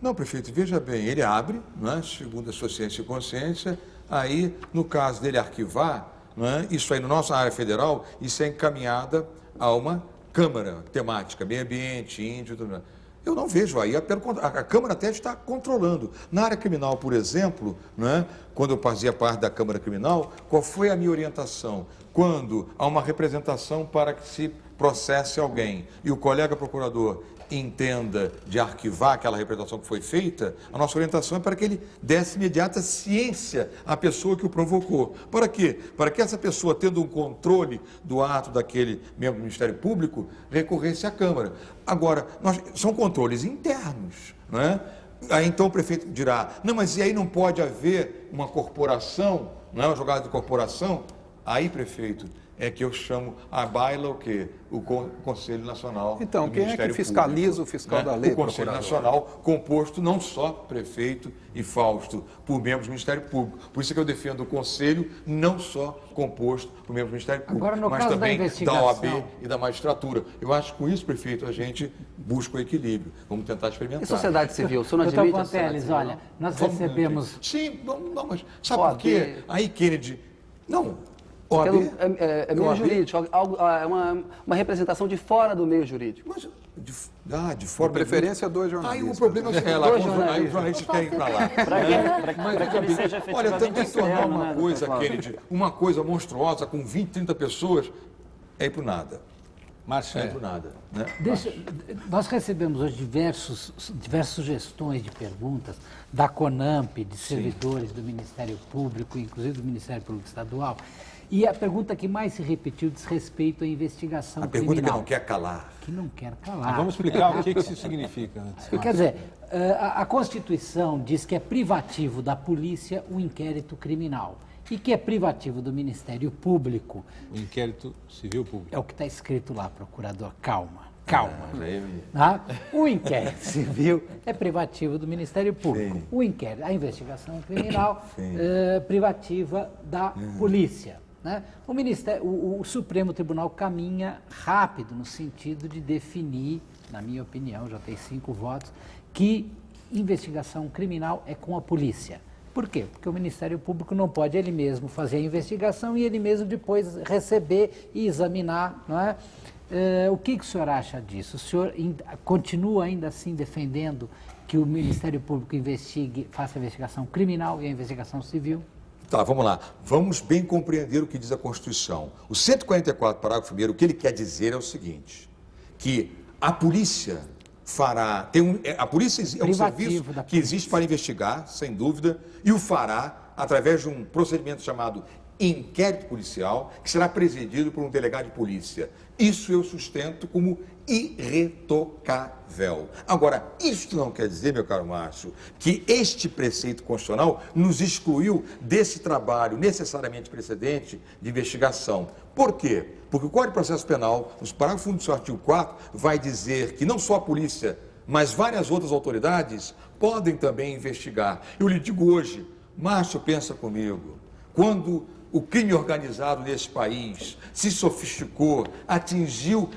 Não, prefeito, veja bem, ele abre, né, segundo a sua ciência e consciência, aí, no caso dele arquivar, né, isso aí, na nossa área federal, isso é encaminhada a uma Câmara temática, meio ambiente, índio, tudo. Eu não vejo aí, a Câmara até está controlando. Na área criminal, por exemplo, né, quando eu fazia parte da Câmara Criminal, qual foi a minha orientação? Quando há uma representação para que se processe alguém e o colega procurador entenda de arquivar aquela representação que foi feita, a nossa orientação é para que ele desse imediata ciência à pessoa que o provocou. Para quê? Para que essa pessoa, tendo um controle do ato daquele membro do Ministério Público, recorresse à Câmara. Agora, são controles internos, né? Aí então o prefeito dirá, não, mas e aí não pode haver uma corporação, não é uma jogada de corporação? Aí, prefeito, é que eu chamo a baila o quê? O Conselho Nacional Então, do quem é Ministério que fiscaliza Público, o fiscal da lei, O Conselho procurador? Nacional, composto não só prefeito e Fausto, por membros do Ministério Público. Por isso é que eu defendo o Conselho não só composto por membros do Ministério Público, Agora, no mas caso da também da investigação- OAB e da magistratura. Eu acho que com isso, prefeito, a gente busca o equilíbrio. Vamos tentar experimentar. E sociedade civil? O senhor não Doutor admite a sociedade Ponteles, civil, olha, não? nós Vamos, recebemos... Sim, não, mas sabe OAB. por quê? Aí, Kennedy... Não, OAB... É meio OAB. jurídico, é uma representação de fora do meio jurídico. Mas, de forma... De preferência, dois Aí jornalistas. o problema é lá, Dois aí os jornalistas. jornalistas querem ir para lá. Para que ele seja Olha, efetivamente tem que tornar externo, uma né, coisa, doutor Cláudio? Kennedy, uma coisa monstruosa com 20, 30 pessoas, é ir para nada. Márcio, É ir para nada. Né? Nós recebemos hoje diversas sugestões de perguntas da CONAMP, de servidores do Ministério Público, inclusive do Ministério Público Estadual. E a pergunta que mais se repetiu diz respeito à investigação A pergunta criminal. que não quer calar. Que não quer calar. vamos explicar o que isso significa antes. Quer dizer, a Constituição diz que é privativo da polícia o inquérito criminal e que é privativo do Ministério Público. O inquérito civil público. É o que está escrito lá, procurador. Calma. Tá? O inquérito civil é privativo do Ministério Público. Sim. O inquérito, a investigação criminal é privativa da polícia. Né? O Supremo Tribunal caminha rápido no sentido de definir, na minha opinião, já tem 5 votos, que investigação criminal é com a polícia. Por quê? Porque o Ministério Público não pode ele mesmo fazer a investigação e ele mesmo depois receber e examinar, não é? O que o senhor acha disso? O senhor continua ainda assim defendendo que o Ministério Público faça a investigação criminal e a investigação civil? Tá, vamos lá. Vamos bem compreender o que diz a Constituição. O 144, parágrafo 1º, o que ele quer dizer é o seguinte, que a polícia fará... a polícia é um serviço que existe para investigar, sem dúvida, e o fará através de um procedimento chamado inquérito policial, que será presidido por um delegado de polícia. Isso eu sustento como irretocável. Agora, isso não quer dizer, meu caro Márcio, que este preceito constitucional nos excluiu desse trabalho necessariamente precedente de investigação. Por quê? Porque o Código de Processo Penal, nos parágrafos fundos do seu artigo 4, vai dizer que não só a polícia, mas várias outras autoridades podem também investigar. Eu lhe digo hoje, Márcio, pensa comigo, quando o crime organizado nesse país se sofisticou, atingiu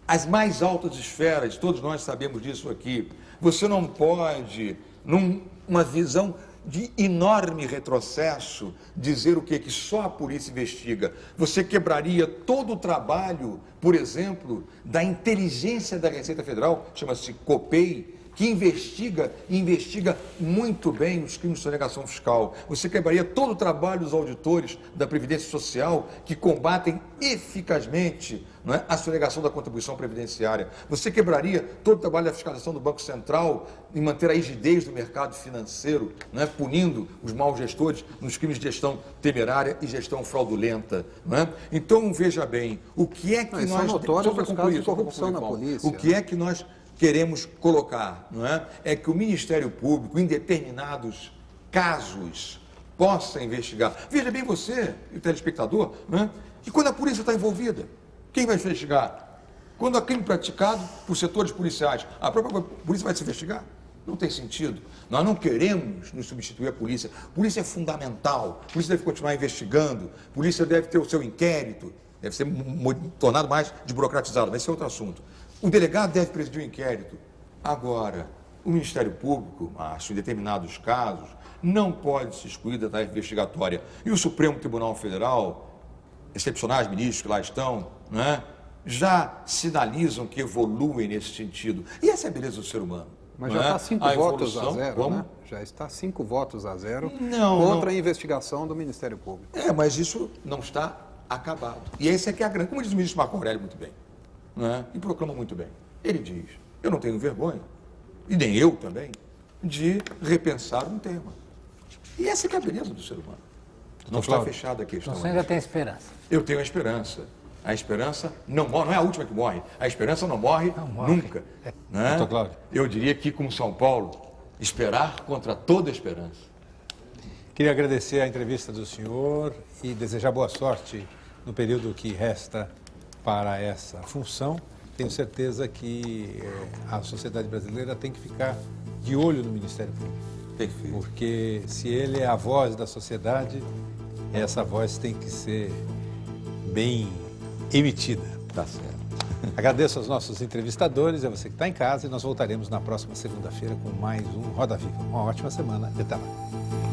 as mais altas esferas, todos nós sabemos disso aqui. Você não pode, numa visão de enorme retrocesso, dizer o quê? Que só a polícia investiga. Você quebraria todo o trabalho, por exemplo, da inteligência da Receita Federal, chama-se COPEI, que investiga muito bem os crimes de sonegação fiscal. Você quebraria todo o trabalho dos auditores da Previdência Social que combatem eficazmente, não é, a sonegação da contribuição previdenciária. Você quebraria todo o trabalho da fiscalização do Banco Central em manter a rigidez do mercado financeiro, não é, punindo os maus gestores nos crimes de gestão temerária e gestão fraudulenta. Não é? Então, veja bem, o que é que Não, nós... são notórios Só para os casos de concluir, corrupção na polícia. O que é que nós queremos colocar, não é? É que o Ministério Público, em determinados casos, possa investigar. Veja bem você, o telespectador, não é? E quando a polícia está envolvida, quem vai investigar? Quando há crime praticado por setores policiais, a própria polícia vai se investigar? Não tem sentido. Nós não queremos nos substituir a polícia. A polícia é fundamental. A polícia deve continuar investigando. A polícia deve ter o seu inquérito. Deve ser tornado mais desburocratizado. Mas esse é outro assunto. O delegado deve presidir o inquérito. Agora, o Ministério Público, Márcio, em determinados casos, não pode se excluir da tarefa investigatória. E o Supremo Tribunal Federal, excepcionais ministros que lá estão, não é, já sinalizam que evoluem nesse sentido. E essa é a beleza do ser humano. Mas já está 5 votos a 0, né? Já está 5 votos a 0 contra a investigação do Ministério Público. Mas isso não está acabado. E esse é que é a grande... Como diz o ministro Marco Aurélio muito bem, não é? E proclama muito bem. Ele diz, eu não tenho vergonha, e nem eu também, de repensar um tema. E essa é que é a beleza do ser humano. Não está fechada a questão. Você ainda tem esperança? Eu tenho a esperança. A esperança não morre, não é a última que morre. A esperança não morre nunca. Né? Eu diria que, como São Paulo, esperar contra toda esperança. Queria agradecer a entrevista do senhor e desejar boa sorte no período que resta para essa função. Tenho certeza que a sociedade brasileira tem que ficar de olho no Ministério Público. Perfeito. Porque se ele é a voz da sociedade, essa voz tem que ser bem emitida. Tá certo. Agradeço aos nossos entrevistadores, a você que está em casa, e nós voltaremos na próxima segunda-feira com mais um Roda Viva. Uma ótima semana e até lá.